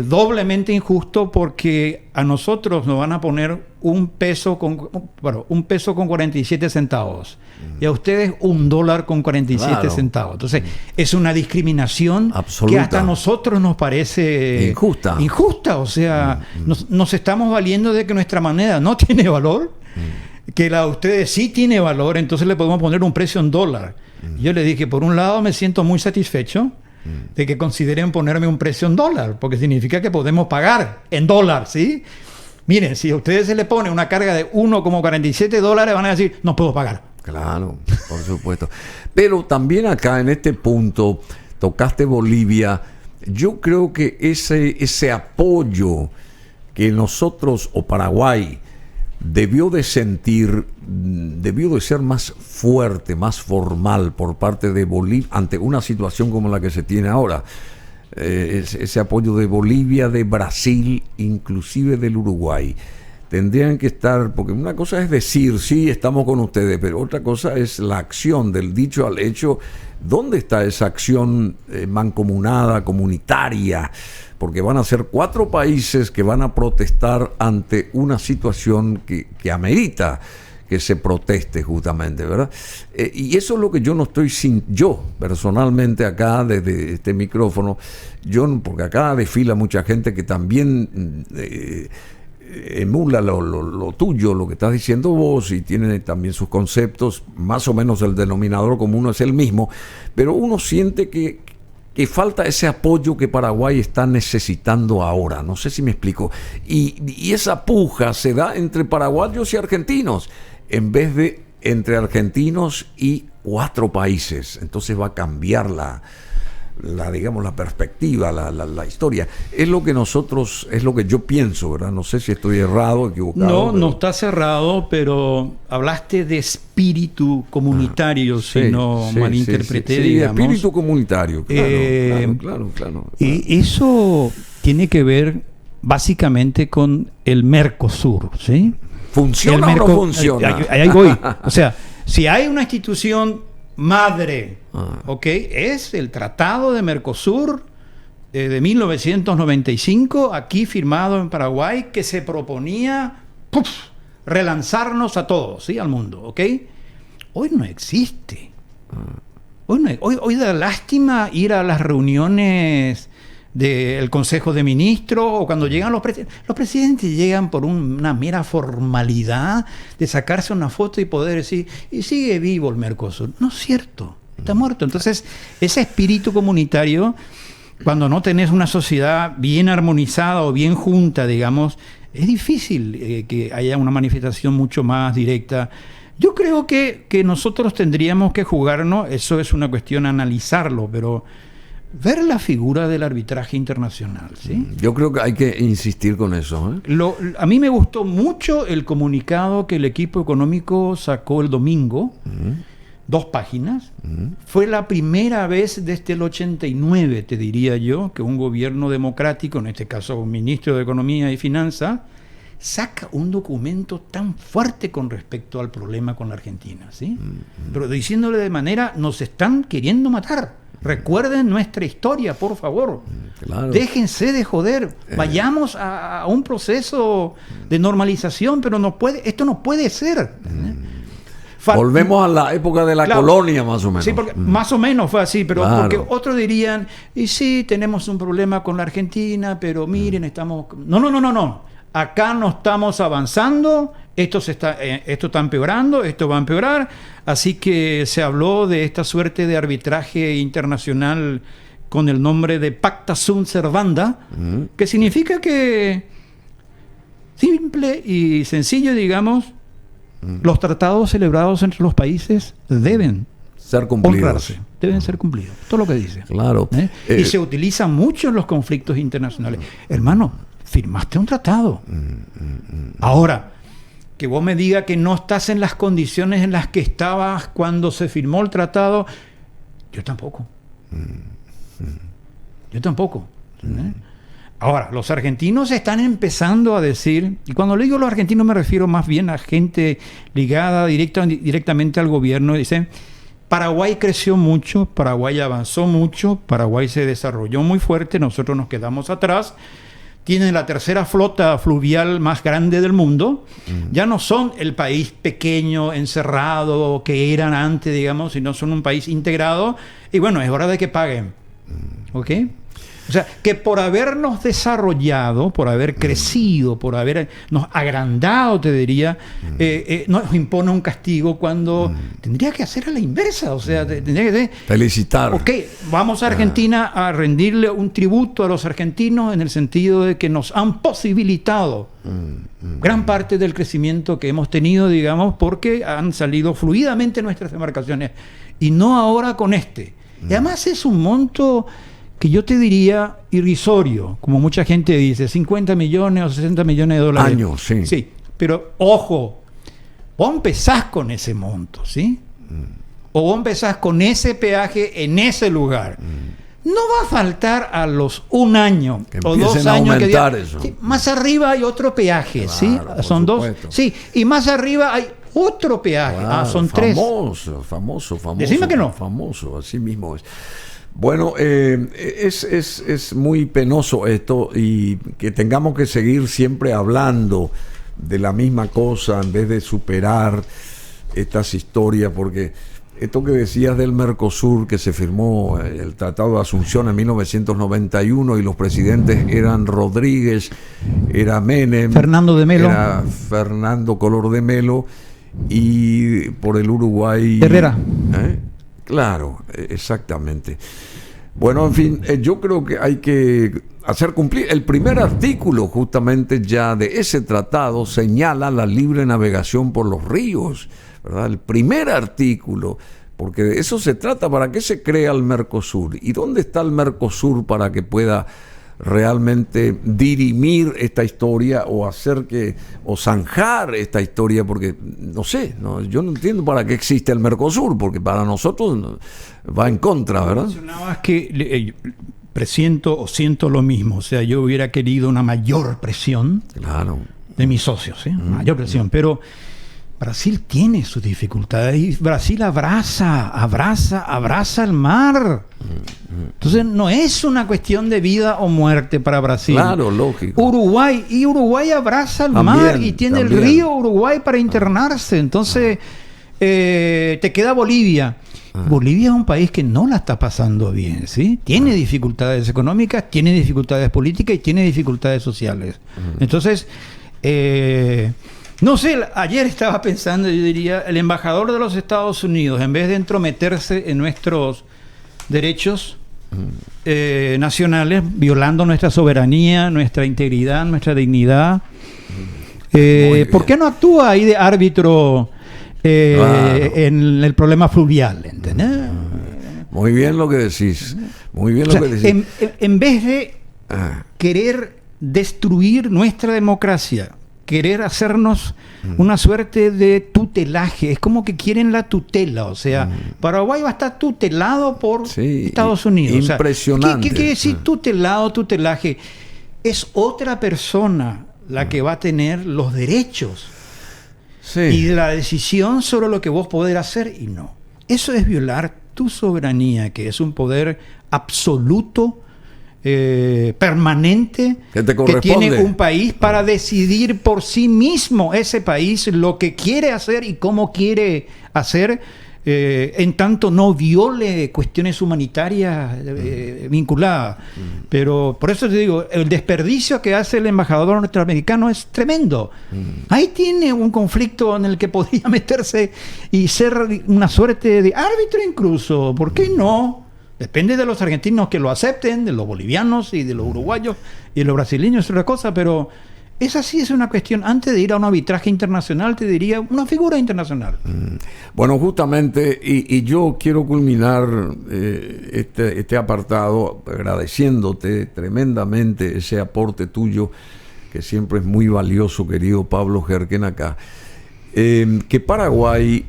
doblemente injusto porque a nosotros nos van a poner un peso con 47 centavos y a ustedes $1 con 47 centavos. Entonces es una discriminación absoluta, que hasta a nosotros nos parece injusta. O sea, nos estamos valiendo de que nuestra moneda no tiene valor, que la de ustedes sí tiene valor, entonces le podemos poner un precio en $1. Yo le dije, por un lado me siento muy satisfecho de que consideren ponerme un precio en $1, porque significa que podemos pagar en $, ¿sí? Miren, si a ustedes se le pone una carga de $1,47, van a decir, no puedo pagar.
Claro, por supuesto. Pero también acá en este punto, tocaste Bolivia, yo creo que ese apoyo que nosotros, o Paraguay, debió de sentir, debió de ser más fuerte, más formal por parte de Bolivia ante una situación como la que se tiene ahora. Ese apoyo de Bolivia, de Brasil, inclusive del Uruguay. Tendrían que estar, porque una cosa es decir, sí, estamos con ustedes, pero otra cosa es la acción, del dicho al hecho. ¿Dónde está esa acción mancomunada, comunitaria? Porque van a ser 4 países que van a protestar ante una situación que amerita que se proteste justamente, ¿verdad? Y eso es lo que yo no estoy yo personalmente acá desde este micrófono, porque acá desfila mucha gente que también emula lo tuyo, lo que estás diciendo vos, y tiene también sus conceptos, más o menos el denominador común es el mismo, pero uno siente que falta ese apoyo que Paraguay está necesitando ahora. No sé si me explico. Y esa puja se da entre paraguayos y argentinos, en vez de entre argentinos y 4 países. Entonces va a cambiar la perspectiva, la historia. Es lo que es lo que yo pienso, ¿verdad? No sé si estoy errado, equivocado.
No está cerrado, pero hablaste de espíritu comunitario, si no malinterpreté, digamos.
Espíritu comunitario, claro.
Y eso tiene que ver básicamente con el Mercosur, ¿sí?
¿Funciona o no funciona?
Ahí voy. O sea, si hay una institución madre, es el Tratado de Mercosur de 1995, aquí firmado en Paraguay, que se proponía relanzarnos a todos, ¿sí? Al mundo, ¿ok? hoy no existe. Hoy da lástima ir a las reuniones del Consejo de Ministros, o cuando llegan los presidentes llegan por una mera formalidad de sacarse una foto y poder decir, y sigue vivo el Mercosur. No es cierto, está muerto. Entonces, ese espíritu comunitario, cuando no tenés una sociedad bien armonizada o bien junta, digamos, es difícil que haya una manifestación mucho más directa. Yo creo que nosotros tendríamos que jugarnos, eso es una cuestión analizarlo, pero ver la figura del arbitraje internacional, ¿sí?
Yo creo que hay que insistir con eso, ¿eh?
A mí me gustó mucho el comunicado que el equipo económico sacó el domingo, 2 páginas. Fue la primera vez desde el 89, te diría yo, que un gobierno democrático, en este caso un ministro de Economía y Finanzas, saca un documento tan fuerte con respecto al problema con la Argentina, ¿sí? Pero diciéndole de manera, nos están queriendo matar. Recuerden nuestra historia, por favor. Claro. Déjense de joder. Vayamos a un proceso de normalización, pero esto no puede ser.
Volvemos a la época de la colonia, más o menos.
Sí, porque más o menos fue así, pero porque otros dirían, y sí, tenemos un problema con la Argentina, pero miren, estamos... No. Acá no estamos avanzando, esto está empeorando, esto va a empeorar, así que se habló de esta suerte de arbitraje internacional con el nombre de Pacta Sunt Servanda, que significa que, simple y sencillo, digamos, los tratados celebrados entre los países deben
ser cumplidos.
Honrarse, deben ser cumplidos, todo lo que dice.
Claro.
Y se utiliza mucho en los conflictos internacionales. Hermano, firmaste un tratado. Ahora, que vos me digas que no estás en las condiciones en las que estabas cuando se firmó el tratado, yo tampoco. Ahora, los argentinos están empezando a decir, y cuando le digo los argentinos me refiero más bien a gente ligada directamente al gobierno, dicen, Paraguay creció mucho, Paraguay avanzó mucho, Paraguay se desarrolló muy fuerte, nosotros nos quedamos atrás. Tienen la tercera flota fluvial más grande del mundo. Ya no son el país pequeño, encerrado, que eran antes, digamos, sino son un país integrado. Y bueno, es hora de que paguen. ¿Ok? O sea, que por habernos desarrollado, por haber crecido, por habernos agrandado, te diría, nos impone un castigo cuando tendría que hacer a la inversa. O sea, tendría que
felicitar.
Ok, vamos a Argentina a rendirle un tributo a los argentinos en el sentido de que nos han posibilitado gran parte del crecimiento que hemos tenido, digamos, porque han salido fluidamente nuestras embarcaciones y no ahora con este. Y además es un monto que yo te diría irrisorio, como mucha gente dice, 50 millones o 60 millones de dólares.
Años, sí.
Sí, pero ojo, vos empezás con ese monto, ¿sí? O vos empezás con ese peaje en ese lugar. No va a faltar a los 1 año o 2 años que digan, sí, más arriba hay otro peaje, claro, ¿sí? Son 2. Sí, y más arriba hay otro peaje.
Claro,
son 3.
Famoso.
Decime que no.
Famoso, así mismo es. Bueno, es muy penoso esto y que tengamos que seguir siempre hablando de la misma cosa en vez de superar estas historias, porque esto que decías del Mercosur, que se firmó el Tratado de Asunción en 1991 y los presidentes eran Rodríguez, era Menem,
Fernando de Melo,
era Fernando Collor de Melo y por el Uruguay
Herrera.
Claro, exactamente. Bueno, en fin, yo creo que hay que hacer cumplir. El primer artículo justamente ya de ese tratado señala la libre navegación por los ríos, ¿verdad? El primer artículo, porque de eso se trata. ¿Para qué se crea el Mercosur? ¿Y dónde está el Mercosur para que pueda realmente dirimir esta historia o hacer o zanjar esta historia? Porque no sé, yo no entiendo para qué existe el Mercosur, porque para nosotros va en contra, ¿verdad?
Mencionabas que presiento o siento lo mismo, o sea, yo hubiera querido una mayor presión, claro, de mis socios, ¿sí? Mayor presión, pero Brasil tiene sus dificultades y Brasil abraza al mar. Entonces no es una cuestión de vida o muerte para Brasil.
Claro, lógico.
Uruguay abraza al mar y tiene el río Uruguay para internarse. Entonces te queda Bolivia. Bolivia es un país que no la está pasando bien, ¿sí? Tiene dificultades económicas, tiene dificultades políticas y tiene dificultades sociales. Entonces, no sé, ayer estaba pensando, yo diría, el embajador de los Estados Unidos, en vez de entrometerse en nuestros derechos nacionales, violando nuestra soberanía, nuestra integridad, nuestra dignidad, ¿por qué no actúa ahí de árbitro en el problema fluvial? ¿Entendés?
Muy bien lo que decís. Muy bien lo que decís.
En vez de querer destruir nuestra democracia, querer hacernos una suerte de tutelaje, es como que quieren la tutela, o sea, Paraguay va a estar tutelado por Estados Unidos.
Impresionante.
¿Qué quiere decir tutelado, tutelaje? Es otra persona la que va a tener los derechos y la decisión sobre lo que vos podés hacer y no. Eso es violar tu soberanía, que es un poder absoluto, permanente, que tiene un país para decidir por sí mismo ese país lo que quiere hacer y cómo quiere hacer, en tanto no viole cuestiones humanitarias vinculadas. Pero por eso te digo, el desperdicio que hace el embajador norteamericano es tremendo. Ahí tiene un conflicto en el que podría meterse y ser una suerte de árbitro incluso. ¿Por qué no? Depende de los argentinos que lo acepten, de los bolivianos y de los uruguayos y de los brasileños, es otra cosa, pero esa sí es una cuestión. Antes de ir a un arbitraje internacional, te diría una figura internacional.
Bueno, justamente, y yo quiero culminar este apartado agradeciéndote tremendamente ese aporte tuyo, que siempre es muy valioso, querido Pablo Gerken acá, que Paraguay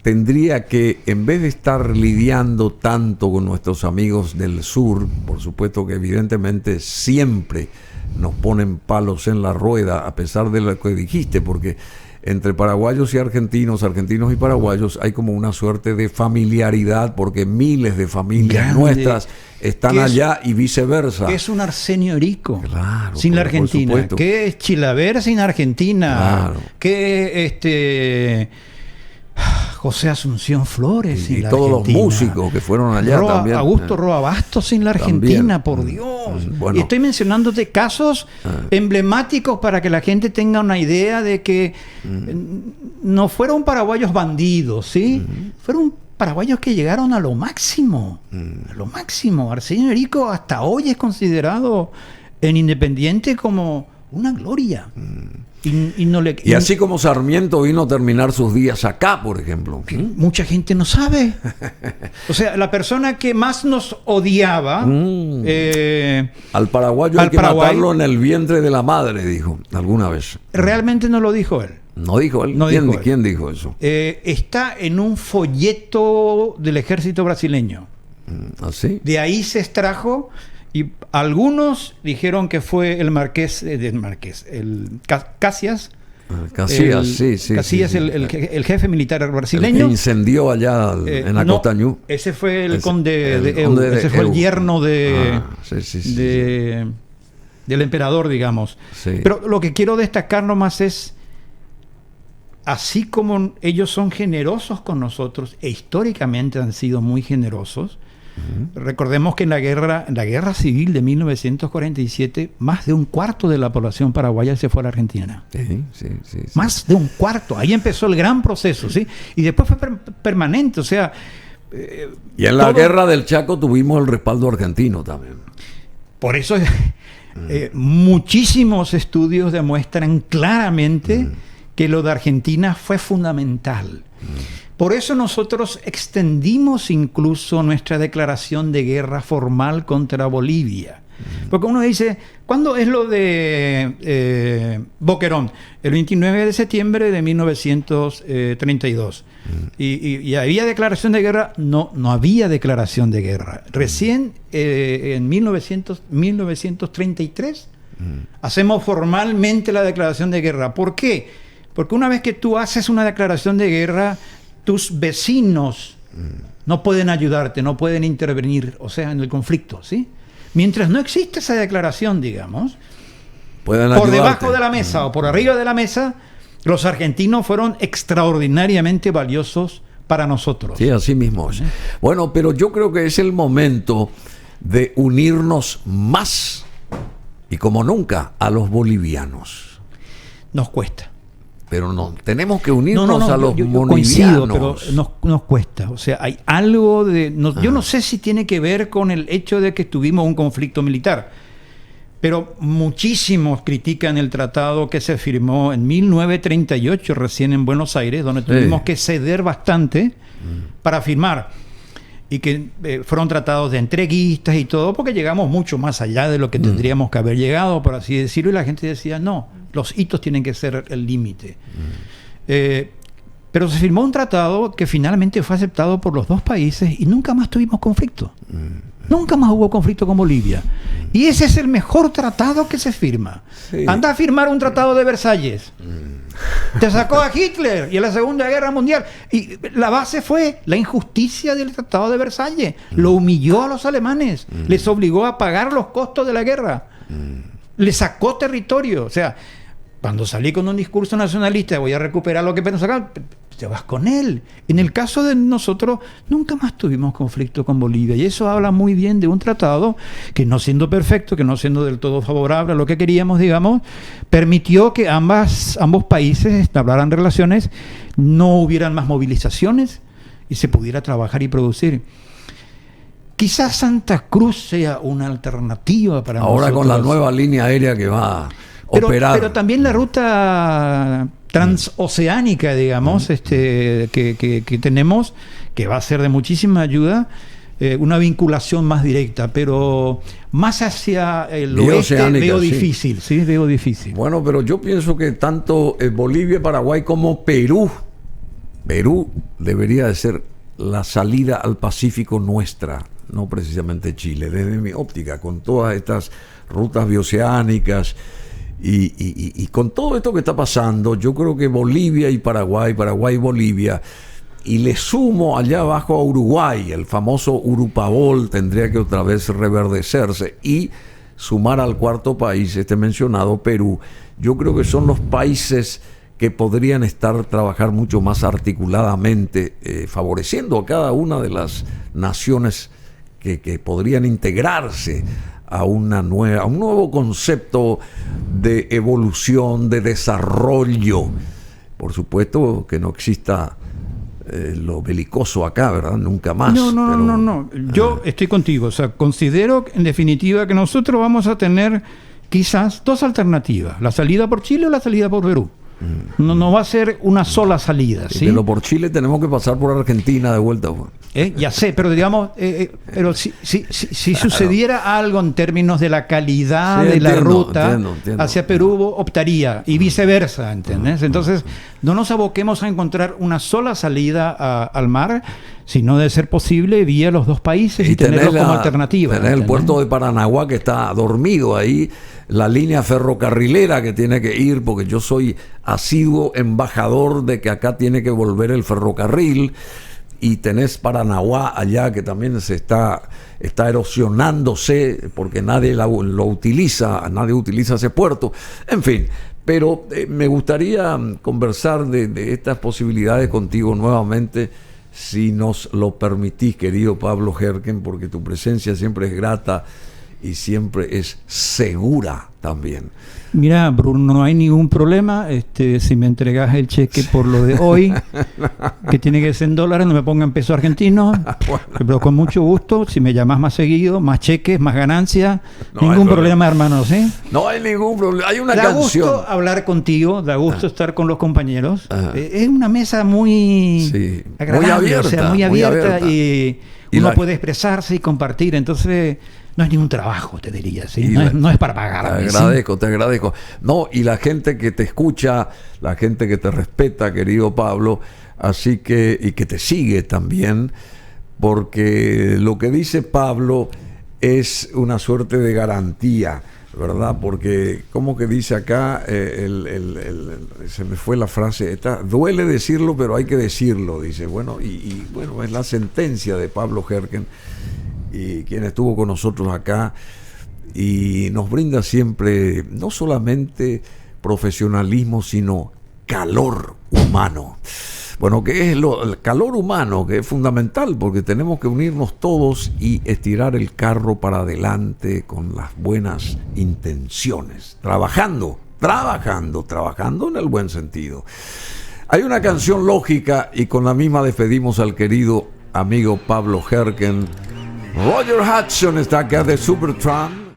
tendría que, en vez de estar lidiando tanto con nuestros amigos del sur, por supuesto que evidentemente siempre nos ponen palos en la rueda, a pesar de lo que dijiste, porque entre paraguayos y argentinos, argentinos y paraguayos, hay como una suerte de familiaridad, porque miles de familias nuestras están allá y viceversa.
¿Qué es un Arsenio Erico sin la
por
Argentina?
supuesto.
¿Qué es Chilaver sin Argentina?
Claro.
¿Qué José Asunción Flores sin la
todos
Argentina?
Los músicos que fueron allá también.
Augusto Roa Bastos sin la Argentina, por Dios.
Bueno.
Y estoy mencionándote casos emblemáticos para que la gente tenga una idea de que no fueron paraguayos bandidos, ¿sí? Fueron paraguayos que llegaron a lo máximo. A lo máximo. Arsenio Erico hasta hoy es considerado en Independiente como una gloria. Y
así como Sarmiento vino a terminar sus días acá, por ejemplo.
Mucha gente no sabe. O sea, la persona que más nos odiaba
al paraguayo hay que matarlo en el vientre de la madre, dijo alguna vez.
Realmente no lo dijo él.
No dijo él. ¿Quién dijo eso?
Está en un folleto del ejército brasileño.
¿Así?
De ahí se extrajo. Y algunos dijeron que fue el Casillas. Casillas, el jefe militar brasileño.
El que incendió allá en Acostañú.
Ese fue el conde de Eu. Ese fue el yerno del emperador, digamos. Sí. Pero lo que quiero destacar nomás es, así como ellos son generosos con nosotros, e históricamente han sido muy generosos, recordemos que en la guerra civil de 1947, más de un cuarto de la población paraguaya se fue a la Argentina. Sí. Más de un cuarto. Ahí empezó el gran proceso, ¿sí? Y después fue permanente, o sea...
y en la guerra del Chaco tuvimos el respaldo argentino también.
Por eso muchísimos estudios demuestran claramente que lo de Argentina fue fundamental. Por eso nosotros extendimos incluso nuestra declaración de guerra formal contra Bolivia. Porque uno dice, ¿cuándo es lo de Boquerón? El 29 de septiembre de 1932. ¿Y había declaración de guerra? No había declaración de guerra. Recién en 1933 hacemos formalmente la declaración de guerra. ¿Por qué? Porque una vez que tú haces una declaración de guerra, tus vecinos no pueden ayudarte, no pueden intervenir, o sea, en el conflicto, ¿sí? Mientras no existe esa declaración, digamos, por debajo de la mesa o por arriba de la mesa, Los argentinos fueron extraordinariamente valiosos para nosotros.
Sí, así mismo es. Bueno, pero yo creo que es el momento de unirnos más y como nunca a los bolivianos.
Nos cuesta.
Pero no, tenemos que unirnos a los
yo
bolivianos.
Coincido, pero nos cuesta. O sea, hay algo de... yo no sé si tiene que ver con el hecho de que tuvimos un conflicto militar, pero muchísimos critican el tratado que se firmó en 1938, recién en Buenos Aires, donde tuvimos que ceder bastante para firmar. Y que fueron tratados de entreguistas y todo, porque llegamos mucho más allá de lo que tendríamos que haber llegado, por así decirlo, y la gente decía, no, los hitos tienen que ser el límite. Pero se firmó un tratado que finalmente fue aceptado por los dos países y nunca más tuvimos conflicto. Nunca más hubo conflicto con Bolivia. Y ese es el mejor tratado que se firma. Sí. Anda a firmar un tratado de Versalles. Te sacó a Hitler y a la Segunda Guerra Mundial. Y la base fue la injusticia del Tratado de Versalles. Lo humilló a los alemanes. Les obligó a pagar los costos de la guerra. Les sacó territorio. O sea, cuando salí con un discurso nacionalista, voy a recuperar lo que pensaba, te vas con él. En el caso de nosotros, nunca más tuvimos conflicto con Bolivia. Y eso habla muy bien de un tratado que, no siendo perfecto, que no siendo del todo favorable a lo que queríamos, digamos, permitió que ambos países establecieran relaciones, no hubieran más movilizaciones y se pudiera trabajar y producir. Quizás Santa Cruz sea una alternativa para
ahora
nosotros.
Con la nueva línea aérea que va a operar.
Pero también la ruta transoceánica, digamos, que tenemos, que va a ser de muchísima ayuda, una vinculación más directa, pero más hacia el oeste veo difícil, sí, veo difícil.
Bueno, pero yo pienso que tanto Bolivia, Paraguay como Perú debería de ser la salida al Pacífico nuestra, no precisamente Chile, desde mi óptica, con todas estas rutas bioceánicas. Y con todo esto que está pasando, yo creo que Bolivia y Paraguay y Bolivia, y le sumo allá abajo a Uruguay, el famoso Urupabol tendría que otra vez reverdecerse, y sumar al cuarto país, mencionado, Perú. Yo creo que son los países que podrían trabajar mucho más articuladamente, favoreciendo a cada una de las naciones que podrían integrarse a un nuevo concepto de evolución, de desarrollo. Por supuesto que no exista lo belicoso acá, ¿verdad? Nunca más.
No. Yo estoy contigo. O sea, considero en definitiva que nosotros vamos a tener quizás dos alternativas: la salida por Chile o la salida por Perú. No va a ser una sola salida, ¿sí?
Pero por Chile tenemos que pasar por Argentina de vuelta.
Ya sé, pero digamos, pero si sucediera algo en términos de la calidad de la ruta entiendo. Hacia Perú, optaría, y viceversa, ¿entendés? Entonces, no nos aboquemos a encontrar una sola salida al mar, sino de ser posible vía los dos países y tenerlo como alternativa.
Tener el puerto de Paranaguá, que está dormido ahí, la línea ferrocarrilera que tiene que ir, porque yo soy asiduo embajador de que acá tiene que volver el ferrocarril, y tenés Paranaguá allá que también se está erosionándose porque nadie lo utiliza, nadie utiliza ese puerto, en fin. Pero me gustaría conversar de estas posibilidades contigo nuevamente, si nos lo permitís, querido Pablo Herken, porque tu presencia siempre es grata y siempre es segura también.
Mira, Bruno, no hay ningún problema. Si me entregas el cheque por lo de hoy, que tiene que ser en dólares, no me pongan peso argentino, pero con mucho gusto. Si me llamas más seguido, más cheques, más ganancias, ningún problema, hermano, ¿sí?
No hay ningún problema. Hay una
canción. Da gusto hablar contigo, da gusto estar con los compañeros. Es una mesa muy agradable, muy abierta, y uno puede expresarse y compartir. Entonces, no es ningún trabajo, te diría, ¿sí? No es para pagar.
Te agradezco. No, y la gente que te escucha, la gente que te respeta, querido Pablo, así que, y que te sigue también, porque lo que dice Pablo es una suerte de garantía, ¿verdad? Porque, como que dice acá, se me fue la frase, duele decirlo, pero hay que decirlo, dice. Bueno, y bueno, es la sentencia de Pablo Herken, y quien estuvo con nosotros acá, y nos brinda siempre no solamente profesionalismo, sino calor humano. Bueno, ¿qué es el calor humano? Que es fundamental porque tenemos que unirnos todos y estirar el carro para adelante con las buenas intenciones, trabajando en el buen sentido. Hay una canción lógica y con la misma despedimos al querido amigo Pablo Herken. Roger Hudson está acá de Supertramp.